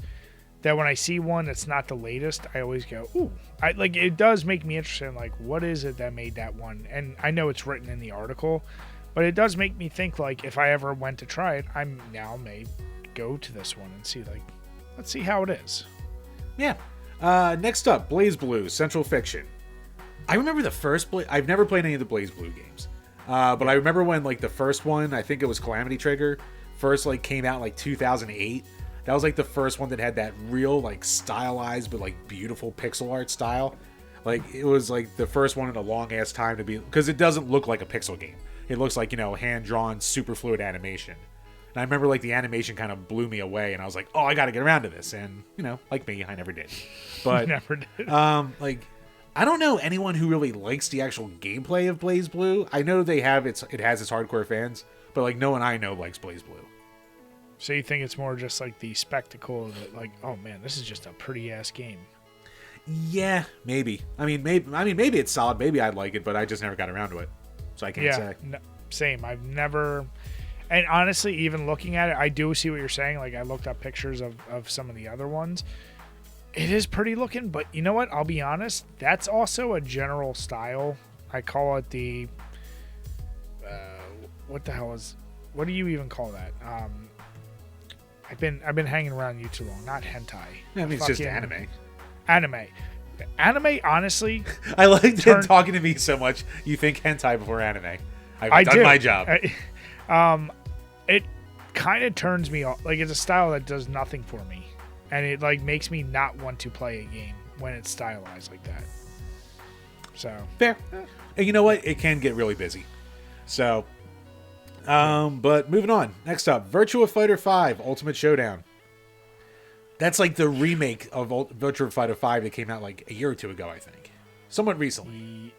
that when I see one that's not the latest, I always go, ooh. Like, it does make me interested in, like, what is it that made that one? And I know it's written in the article, but it does make me think, like, if I ever went to try it, I now may go to this one and see, like, let's see how it is. Yeah. Next up, BlazBlue, Central Fiction. I remember the first I've never played any of the BlazBlue games. But I remember when, like, the first one, I think it was Calamity Trigger, first, like, came out in, like, 2008. That was, like, the first one that had that real, like, stylized but, like, beautiful pixel art style. Like, it was, like, the first one in a long-ass time to be... Because it doesn't look like a pixel game. It looks like, you know, hand-drawn, super fluid animation. And I remember, like, the animation kind of blew me away, and I was like, oh, I gotta get around to this. And, you know, like me, I never did. But, Never did. like... I don't know anyone who really likes the actual gameplay of BlazBlue. I know it has its hardcore fans, but like no one I know likes BlazBlue. So you think it's more just like the spectacle of it, like, oh man, this is just a pretty ass game. Yeah, maybe. Maybe it's solid. Maybe I'd like it, but I just never got around to it, so I can't say. No, same. I've never, and honestly, even looking at it, I do see what you're saying. Like I looked up pictures of some of the other ones. It is pretty looking, but you know what? I'll be honest. That's also a general style. I call it the. What the hell is? What do you even call that? I've been hanging around you too long. Not hentai. I mean, it's just anime. Anime, honestly. I like talking to me so much. You think hentai before anime. I've done my job. It kind of turns me off. Like, it's a style that does nothing for me. And it, like, makes me not want to play a game when it's stylized like that. So. Fair. And you know what? It can get really busy. So. But moving on. Next up, Virtua Fighter 5 Ultimate Showdown. That's like the remake of Virtua Fighter 5 that came out like a year or two ago, I think. Somewhat recently.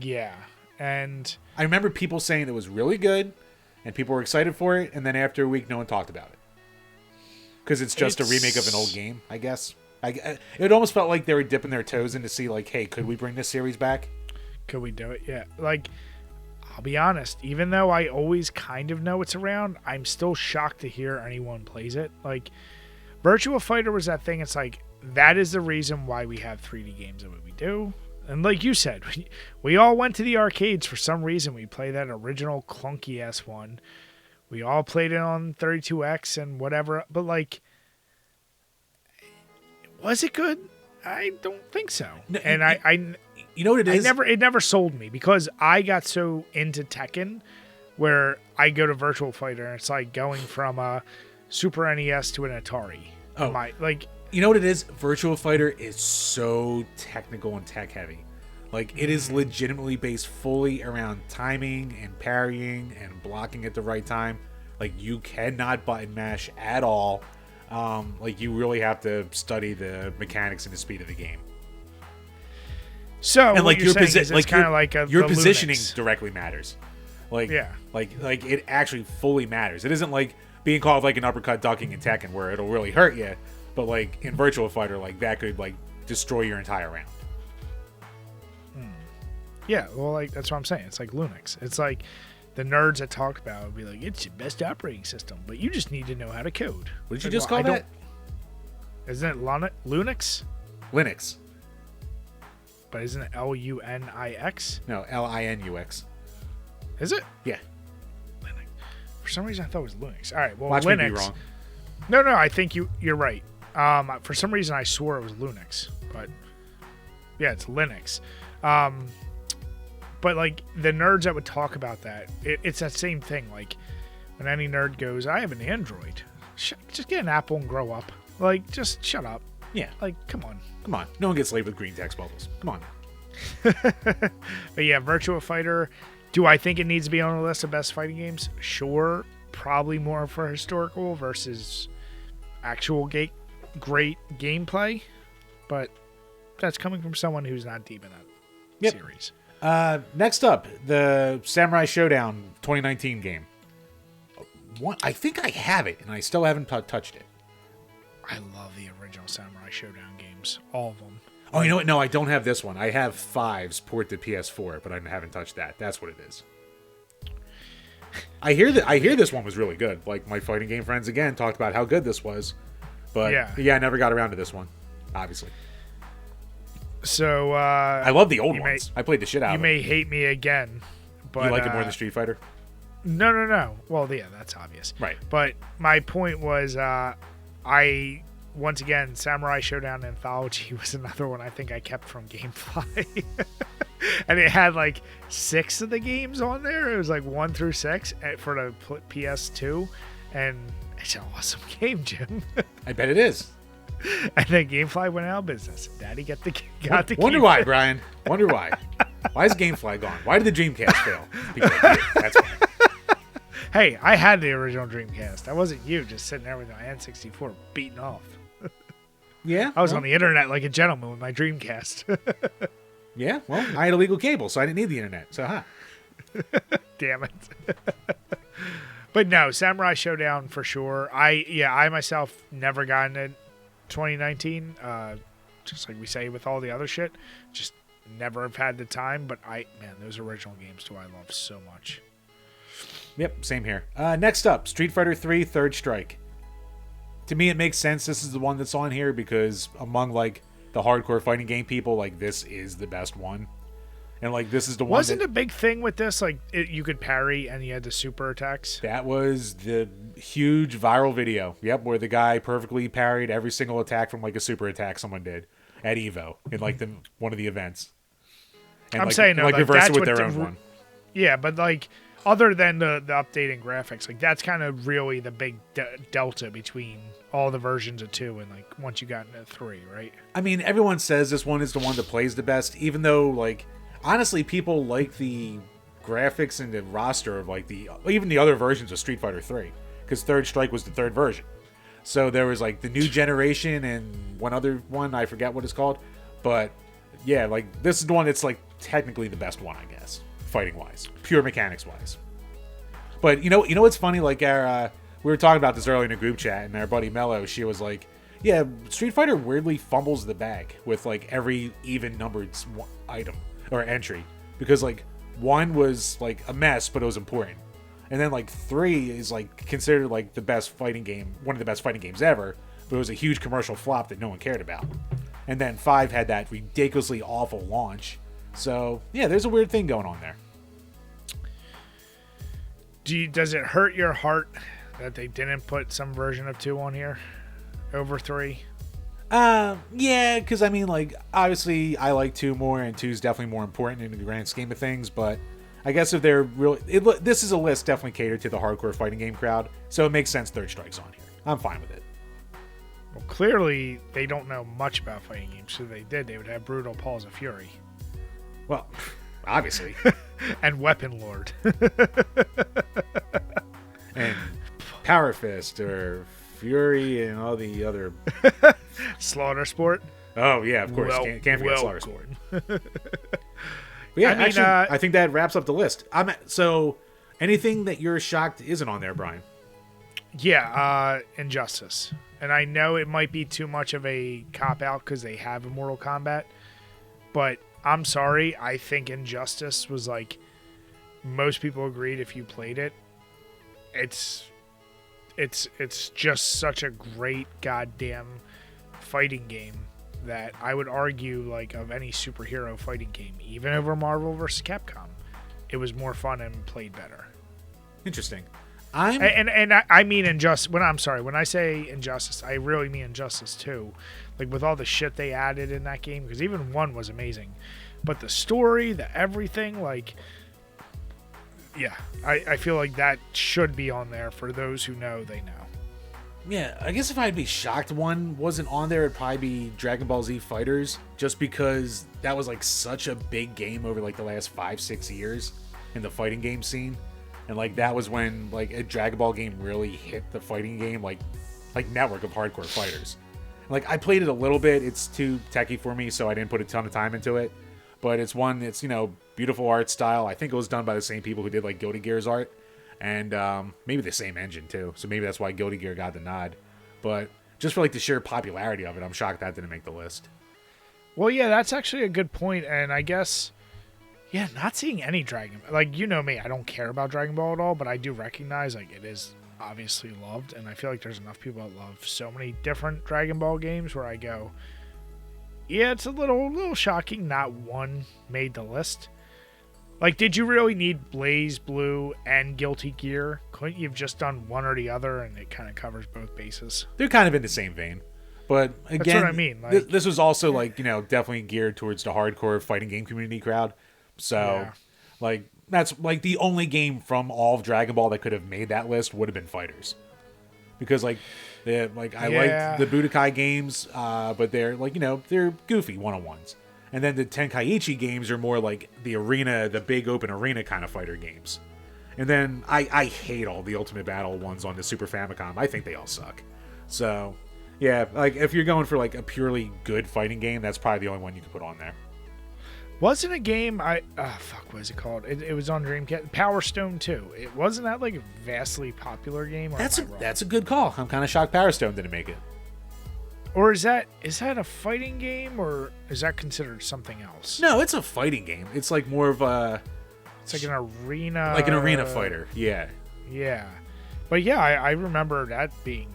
Yeah. And I remember people saying it was really good and people were excited for it, and then after a week no one talked about it. Because it's just a remake of an old game, I guess. It almost felt like they were dipping their toes in to see like, hey, could we bring this series back? Could we do it? Yeah. Like, I'll be honest, even though I always kind of know it's around, I'm still shocked to hear anyone plays it. Like, Virtua Fighter was that thing. It's like, that is the reason why we have 3D games the way we do. And like you said, we all went to the arcades for some reason. We played that original clunky-ass one. We all played it on 32X and whatever. But like, was it good? I don't think so. No, and I you know what it is? It never sold me because I got so into Tekken where I go to Virtua Fighter and it's like going from a Super NES to an Atari. Oh, you know what it is? Virtua Fighter is so technical and tech heavy. Like, it is legitimately based fully around timing and parrying and blocking at the right time. Like, you cannot button mash at all. Like, you really have to study the mechanics and the speed of the game. So, and like your positioning directly matters. Like, yeah. like it actually fully matters. It isn't like being called like an uppercut ducking in Tekken where it'll really hurt you, but like in Virtua Fighter, like that could like destroy your entire round. Yeah, well, like that's what I'm saying. It's like Linux. It's like the nerds that talk about it would be like, it's your best operating system, but you just need to know how to code. What did you just call that? Isn't it Linux? Linux. But isn't it LUNIX? No, LINUX. Is it? Yeah. Linux. For some reason, I thought it was Linux. All right, well, Watch Linux. me be wrong. No, I think you're right. For some reason, I swore it was Linux, but yeah, it's Linux. But like the nerds that would talk about that, it's that same thing. Like when any nerd goes, "I have an Android," just get an Apple and grow up. Like, just shut up. Yeah. Like, come on. Come on. No one gets laid with green text bubbles. Come on. But yeah, Virtua Fighter. Do I think it needs to be on the list of best fighting games? Sure. Probably more for historical versus actual great gameplay. But that's coming from someone who's not deep in that series. Next up, the Samurai Showdown 2019 game. I think I have it, and I still haven't touched it. I love the original Samurai Showdown games. All of them. Oh, you know what? No, I don't have this one. I have 5's port to PS4, but I haven't touched that. That's what it is. I hear this one was really good. Like, my fighting game friends, again, talked about how good this was. But, yeah I never got around to this one, obviously. So, I love the old ones. I played the shit out of them. You may hate me again, but... You like it more than Street Fighter? No. Well, yeah, that's obvious. Right. But my point was, once again, Samurai Showdown Anthology was another one I think I kept from GameFly. And it had like 6 of the games on there. It was like 1 through 6 for the PS2. And it's an awesome game, Jim. I bet it is. And then GameFly went out of business. Daddy got the Wonder why, Brian. Wonder why. Why is GameFly gone? Why did the Dreamcast fail? People like you. That's why. Hey, I had the original Dreamcast. That wasn't you just sitting there with my N64 beating off. Yeah? I was on the internet like a gentleman with my Dreamcast. Yeah, well, I had illegal cable, so I didn't need the internet. So, Damn it. But no, Samurai Showdown for sure. I myself never got into 2019. Just like we say with all the other shit, just never have had the time. But those original games too, I love so much. Yep, same here. Next up, Street Fighter 3 Third Strike. To me, it makes sense this is the one that's on here because among like the hardcore fighting game people, like this is the best one. And like this is the one. Wasn't a big thing with this like you could parry and you had the super attacks? That was the huge viral video. Yep, where the guy perfectly parried every single attack from like a super attack someone did at Evo in like one of the events. And, I'm saying no, like reverse it with their own one. Yeah, but like other than the updating graphics, like that's kind of really the big delta between all the versions of 2 and like once you got into 3, right? I mean, everyone says this one is the one that plays the best, even though like honestly people like the graphics and the roster of like even the other versions of Street Fighter 3 because Third Strike was the third version. So there was like the new generation and one other one, I forget what it's called, but yeah, like this is the one that's like technically the best one, I guess, fighting wise, pure mechanics wise. But you know what's funny? Like we were talking about this earlier in a group chat, and our buddy Mello, she was like, "Yeah, Street Fighter weirdly fumbles the bag with like every even numbered item or entry because like 1 was like a mess, but it was important, and then like 3 is like considered like the best fighting game, one of the best fighting games ever, but it was a huge commercial flop that no one cared about, and then 5 had that ridiculously awful launch." So yeah, there's a weird thing going on there. Does it hurt your heart that they didn't put some version of 2 on here over 3? Yeah, because I mean, like, obviously I like 2 more, and 2 is definitely more important in the grand scheme of things, but I guess if they're really... this is a list definitely catered to the hardcore fighting game crowd, so it makes sense Third Strike's on here. I'm fine with it. Well, clearly they don't know much about fighting games, so they would have Brutal Paws of Fury. Well, obviously. And Weapon Lord. And Power Fist, or Fury, and all the other... Slaughter Sport. Oh, yeah, of course. Can't forget Slaughter Sport. But yeah, I mean, actually, I think that wraps up the list. So, anything that you're shocked isn't on there, Brian? Yeah, Injustice. And I know it might be too much of a cop-out because they have Immortal Kombat, but I'm sorry, I think Injustice was like, most people agreed if you played it, it's just such a great goddamn fighting game that I would argue, like, of any superhero fighting game, even over Marvel vs. Capcom, it was more fun and played better. Interesting. I mean Injustice. When I say Injustice, I really mean Injustice 2. Like, with all the shit they added in that game, because even 1 was amazing. But the story, the everything, like, yeah, I feel like that should be on there for those who know, they know. Yeah, I guess if I'd be shocked 1 wasn't on there, it'd probably be Dragon Ball Z Fighters, just because that was like such a big game over like the last 5-6 years in the fighting game scene. And like that was when like a Dragon Ball game really hit the fighting game like network of hardcore fighters. Like I played it a little bit, it's too techie for me, so I didn't put a ton of time into it. But it's one that's, beautiful art style. I think it was done by the same people who did like Guilty Gear's art. And maybe the same engine too. So maybe that's why Guilty Gear got the nod. But just for like the sheer popularity of it, I'm shocked that didn't make the list. Well, yeah, that's actually a good point. And I guess, yeah, not seeing any Dragon... Like, you know me, I don't care about Dragon Ball at all, but I do recognize, like, it is obviously loved. And I feel like there's enough people that love so many different Dragon Ball games where I go, yeah, it's a little shocking not 1 made the list. Like, did you really need Blaze Blue and Guilty Gear? Couldn't you have just done one or the other and it kind of covers both bases? They're kind of in the same vein. But again, that's what I mean. Like, this was also like, definitely geared towards the hardcore fighting game community crowd. So, yeah. like, that's like the only game from all of Dragon Ball that could have made that list would have been Fighters. Because, like, I liked the Budokai games, but they're, like, they're goofy one-on-ones. And then the Tenkaichi games are more like the arena, the big open arena kind of fighter games. And then I hate all the Ultimate Battle ones on the Super Famicom. I think they all suck. So, yeah, like if you're going for like a purely good fighting game, that's probably the only one you can put on there. Wasn't a game what was it called? It was on Dreamcast. Power Stone 2. It wasn't that like a vastly popular game? Or That's a good call. I'm kind of shocked Power Stone didn't make it. Or is that a fighting game, or is that considered something else? No, it's a fighting game. It's like more of a... It's like an arena... Like an arena fighter, yeah. Yeah. But yeah, I remember that being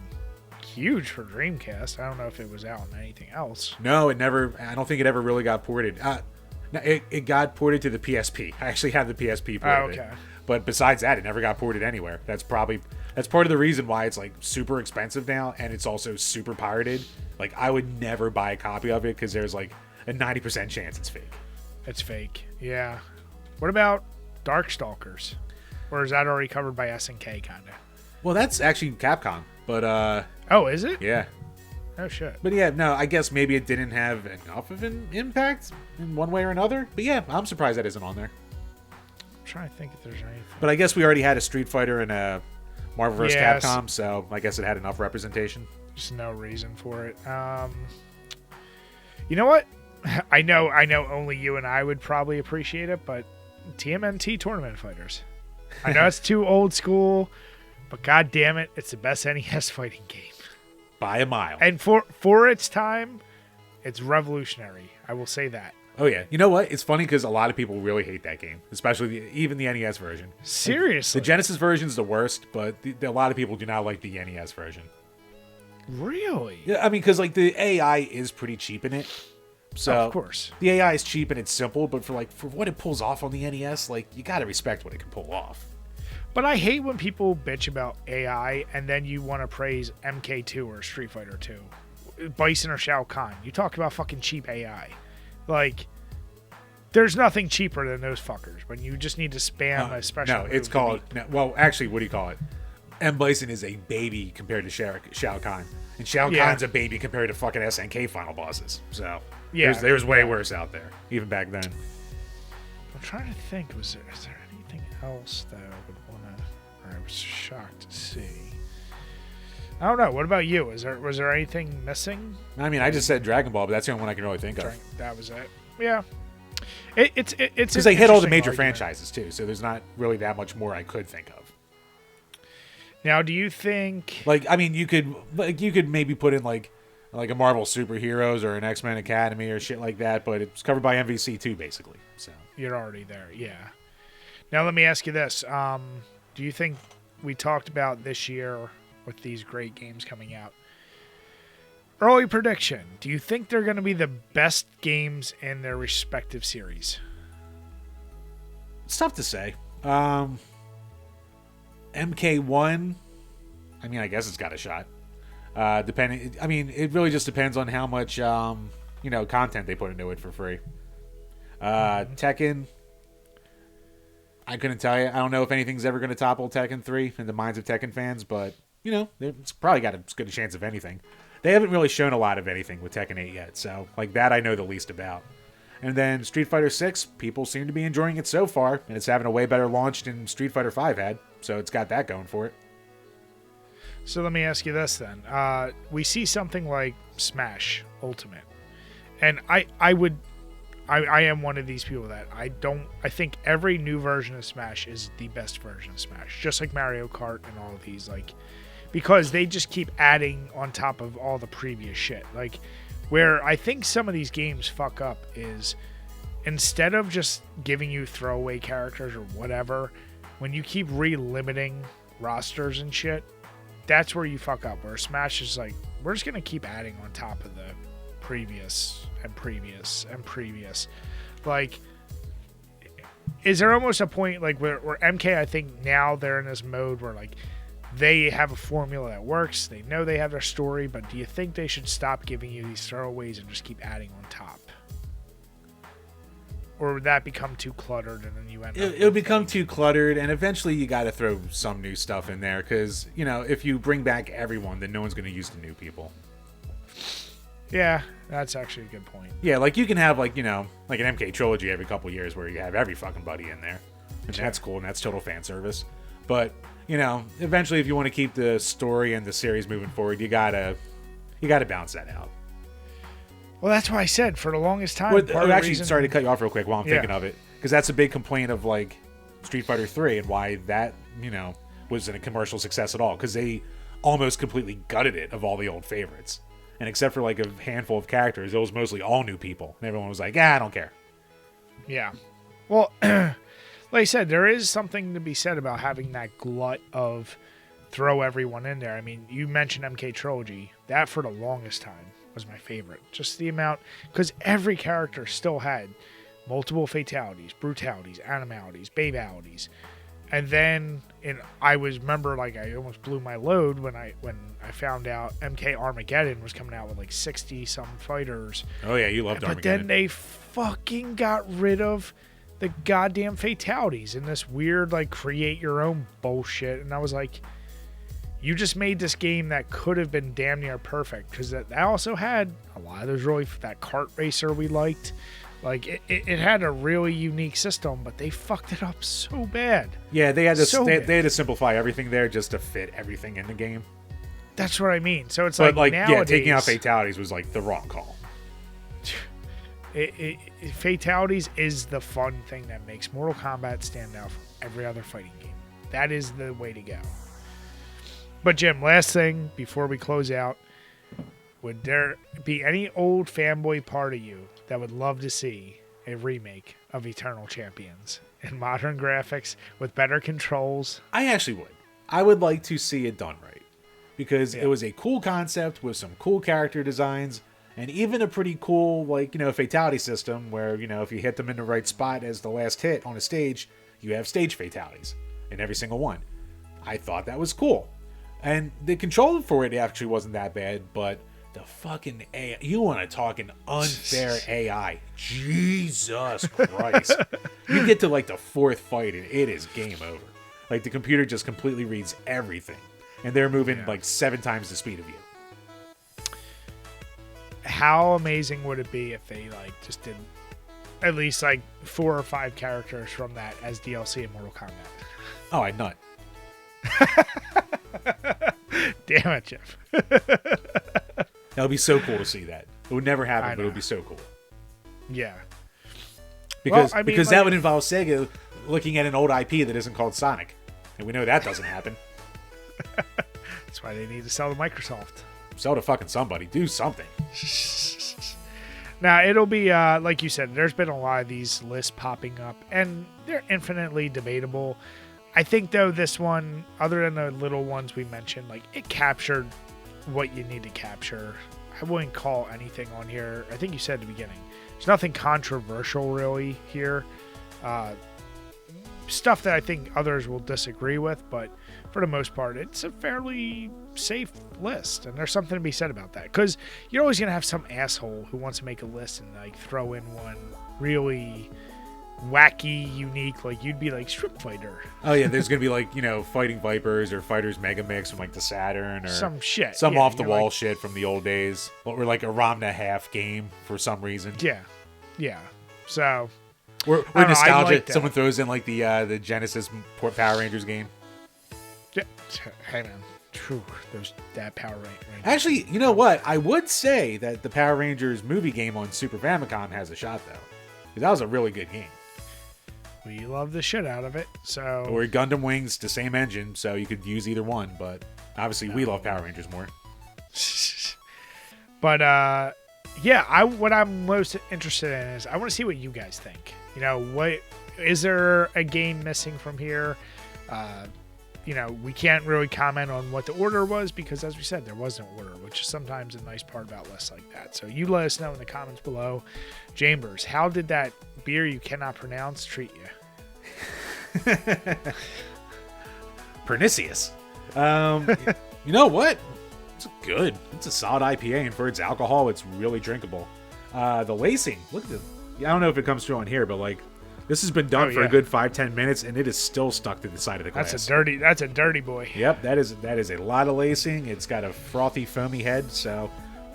huge for Dreamcast. I don't know if it was out on anything else. No, I don't think it ever really got ported. No, it got ported to the PSP. I actually have the PSP port of it. But besides that, it never got ported anywhere. That's part of the reason why it's like super expensive now, and it's also super pirated. Like, I would never buy a copy of it because there's like a 90% chance it's fake. It's fake, yeah. What about Darkstalkers? Or is that already covered by SNK, kind of? Well, that's actually Capcom, but Oh, is it? Yeah. Oh, shit. But yeah, no, I guess maybe it didn't have enough of an impact in one way or another. But yeah, I'm surprised that isn't on there. I'm trying to think if there's anything. But I guess we already had a Street Fighter and a Marvel vs. Yes. Capcom, so I guess it had enough representation. Just no reason for it. You know what? I know only you and I would probably appreciate it, but TMNT Tournament Fighters. I know it's too old school, but god damn it, it's the best NES fighting game. By a mile. And for its time, it's revolutionary. I will say that. Oh yeah. You know what? It's funny because a lot of people really hate that game, especially even the NES version. Seriously. The Genesis version is the worst, but a lot of people do not like the NES version. Really? Yeah, I mean, because like the AI is pretty cheap in it. So of course. The AI is cheap and it's simple, but for what it pulls off on the NES, like you gotta respect what it can pull off. But I hate when people bitch about AI and then you want to praise MK2 or Street Fighter 2. Bison or Shao Kahn. You talk about fucking cheap AI. Like, there's nothing cheaper than those fuckers when you just need to spam a special. No, it's called... No, well, actually, what do you call it? M. Bison is a baby compared to Shao Kahn. And Shao Kahn's a baby compared to fucking SNK final bosses. So, yeah, there's way worse out there, even back then. I'm trying to think, is there anything else that I would want to... I was shocked to see. I don't know. What about you? Was there anything missing? I mean, I just said Dragon Ball, but that's the only one I can really think of. That was it. Yeah. It's because they hit all the major franchises too, so there's not really that much more I could think of. Now, do you think... Like, I mean, you could maybe put in like a Marvel Superheroes or an X-Men Academy or shit like that, but it's covered by MVC too, basically. So you're already there, yeah. Now, let me ask you this: do you think we talked about this year with these great games coming out? Early prediction: do you think they're going to be the best games in their respective series? It's tough to say. MK1, I mean, I guess it's got a shot. Depending, I mean, it really just depends on how much, content they put into it for free. Tekken, I couldn't tell you. I don't know if anything's ever going to topple Tekken 3 in the minds of Tekken fans, but, it's probably got as good a chance of anything. They haven't really shown a lot of anything with Tekken 8 yet, so, like, that I know the least about. And then Street Fighter 6, people seem to be enjoying it so far, and it's having a way better launch than Street Fighter 5 had, so it's got that going for it. So let me ask you this then. We see something like Smash Ultimate, and I am one of these people that I think every new version of Smash is the best version of Smash, just like Mario Kart and all of these, like, because they just keep adding on top of all the previous shit. Like, where I think some of these games fuck up is instead of just giving you throwaway characters or whatever, when you keep relimiting rosters and shit, that's where you fuck up. Where Smash is like, we're just gonna keep adding on top of the previous and previous and previous. Like, is there almost a point like where MK, I think now they're in this mode where like they have a formula that works, they know they have their story, but do you think they should stop giving you these throwaways and just keep adding on top? Or would that become too cluttered and then you end up... It'll become too cluttered, and eventually you got to throw some new stuff in there, because, if you bring back everyone, then no one's going to use the new people. Yeah, that's actually a good point. Yeah, like you can have, like an MK trilogy every couple years where you have every fucking buddy in there. And that's cool, and that's total fan service. But, eventually if you want to keep the story and the series moving forward, you gotta balance that out. Well, that's why I said for the longest time. Sorry to cut you off real quick while I'm thinking of it, because that's a big complaint of like Street Fighter 3 and why that wasn't a commercial success at all, because they almost completely gutted it of all the old favorites, and except for like a handful of characters, it was mostly all new people, and everyone was like, I don't care. Yeah, well, like I said, there is something to be said about having that glut of throw everyone in there. I mean, you mentioned MK Trilogy. That for the longest time was my favorite. Just the amount, because every character still had multiple fatalities, brutalities, animalities, babalities. And then I remember like I almost blew my load when I found out MK Armageddon was coming out with like 60 some fighters. Oh yeah, you loved Armageddon. But then they fucking got rid of the goddamn fatalities in this weird like create your own bullshit. And I was like, you just made this game that could have been damn near perfect, because that also had a lot of those that kart racer we liked. Like it had a really unique system, but they fucked it up so bad. Yeah, they had to simplify everything there just to fit everything in the game. That's what I mean. So it's like nowadays, taking out fatalities was like the wrong call. Fatalities is the fun thing that makes Mortal Kombat stand out from every other fighting game. That is the way to go. But Jim, last thing before we close out, would there be any old fanboy part of you that would love to see a remake of Eternal Champions in modern graphics with better controls? I actually would. I would like to see it done right, because it was a cool concept with some cool character designs, and even a pretty cool fatality system where if you hit them in the right spot as the last hit on a stage, you have stage fatalities in every single one. I thought that was cool. And the control for it actually wasn't that bad, but the fucking AI, you want to talk an unfair AI. Jesus Christ. You get to like the fourth fight and it is game over. Like the computer just completely reads everything. And they're moving like 7 times the speed of you. How amazing would it be if they like just did at least like 4 or 5 characters from that as DLC in Mortal Kombat? Oh, I'd nut. Damn it, Jeff. That would be so cool to see that. It would never happen, but it would be so cool. Yeah. Because that would involve Sega looking at an old IP that isn't called Sonic. And we know that doesn't happen. That's why they need to sell to Microsoft. Sell to fucking somebody. Do something. Now, it'll be, like you said, there's been a lot of these lists popping up, and they're infinitely debatable. I think, though, this one, other than the little ones we mentioned, like, it captured what you need to capture. I wouldn't call anything on here. I think you said at the beginning, there's nothing controversial, really, here. Stuff that I think others will disagree with, but for the most part, it's a fairly safe list, and there's something to be said about that, because you're always going to have some asshole who wants to make a list and, like, throw in one really wacky, unique, like you'd be like Street Fighter. Oh yeah, there's gonna be like Fighting Vipers or Fighters Mega Mix from like the Saturn or some shit, some off the wall shit from the old days, or like a ROM and a half game for some reason. Yeah. So we're nostalgia. Like someone throws in like the Genesis Power Rangers game. Yeah. Hey man, that Power Rangers. Actually, you know what? I would say that the Power Rangers movie game on Super Famicom has a shot though, because that was a really good game. We love the shit out of it. So or Gundam Wings, the same engine, so you could use either one. But obviously, we love Power Rangers more. But yeah, what I'm most interested in is I want to see what you guys think. What is there a game missing from here? We can't really comment on what the order was because, as we said, there was no order, which is sometimes a nice part about lists like that. So you let us know in the comments below. Chambers, how did that beer you cannot pronounce treat you? Pernicious. You know what? It's good. It's a solid IPA, and for its alcohol, it's really drinkable. The lacing, look at this. I don't know if it comes through on here, but like this has been done for a good 5-10 minutes, and it is still stuck to the side of the glass. That's a dirty boy. Yep, that is a lot of lacing. It's got a frothy, foamy head, so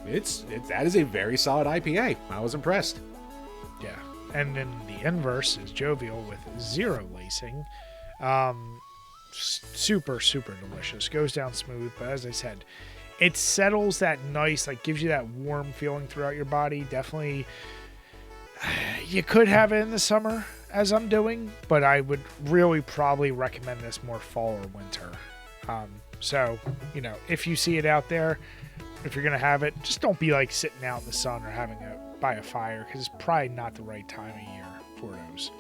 that is a very solid IPA. I was impressed. Yeah, and then the inverse is jovial with 0 lacing. Super, super delicious. Goes down smooth, but as I said, it settles that nice, like gives you that warm feeling throughout your body. Definitely, you could have it in the summer as I'm doing, but I would really probably recommend this more fall or winter. So, you know, if you see it out there, if you're going to have it, just don't be like sitting out in the sun or having it by a fire, because it's probably not the right time of year for those.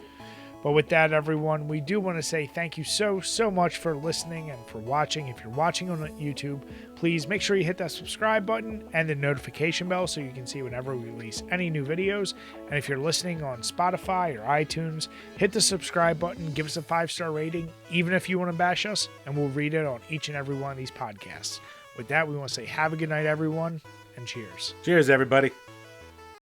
But with that, everyone, we do want to say thank you so much for listening and for watching. If you're watching on YouTube, please make sure you hit that subscribe button and the notification bell so you can see whenever we release any new videos. And if you're listening on Spotify or iTunes, hit the subscribe button, give us a 5-star rating, even if you want to bash us, and we'll read it on each and every one of these podcasts. With that, we want to say have a good night, everyone, and cheers. Cheers, everybody.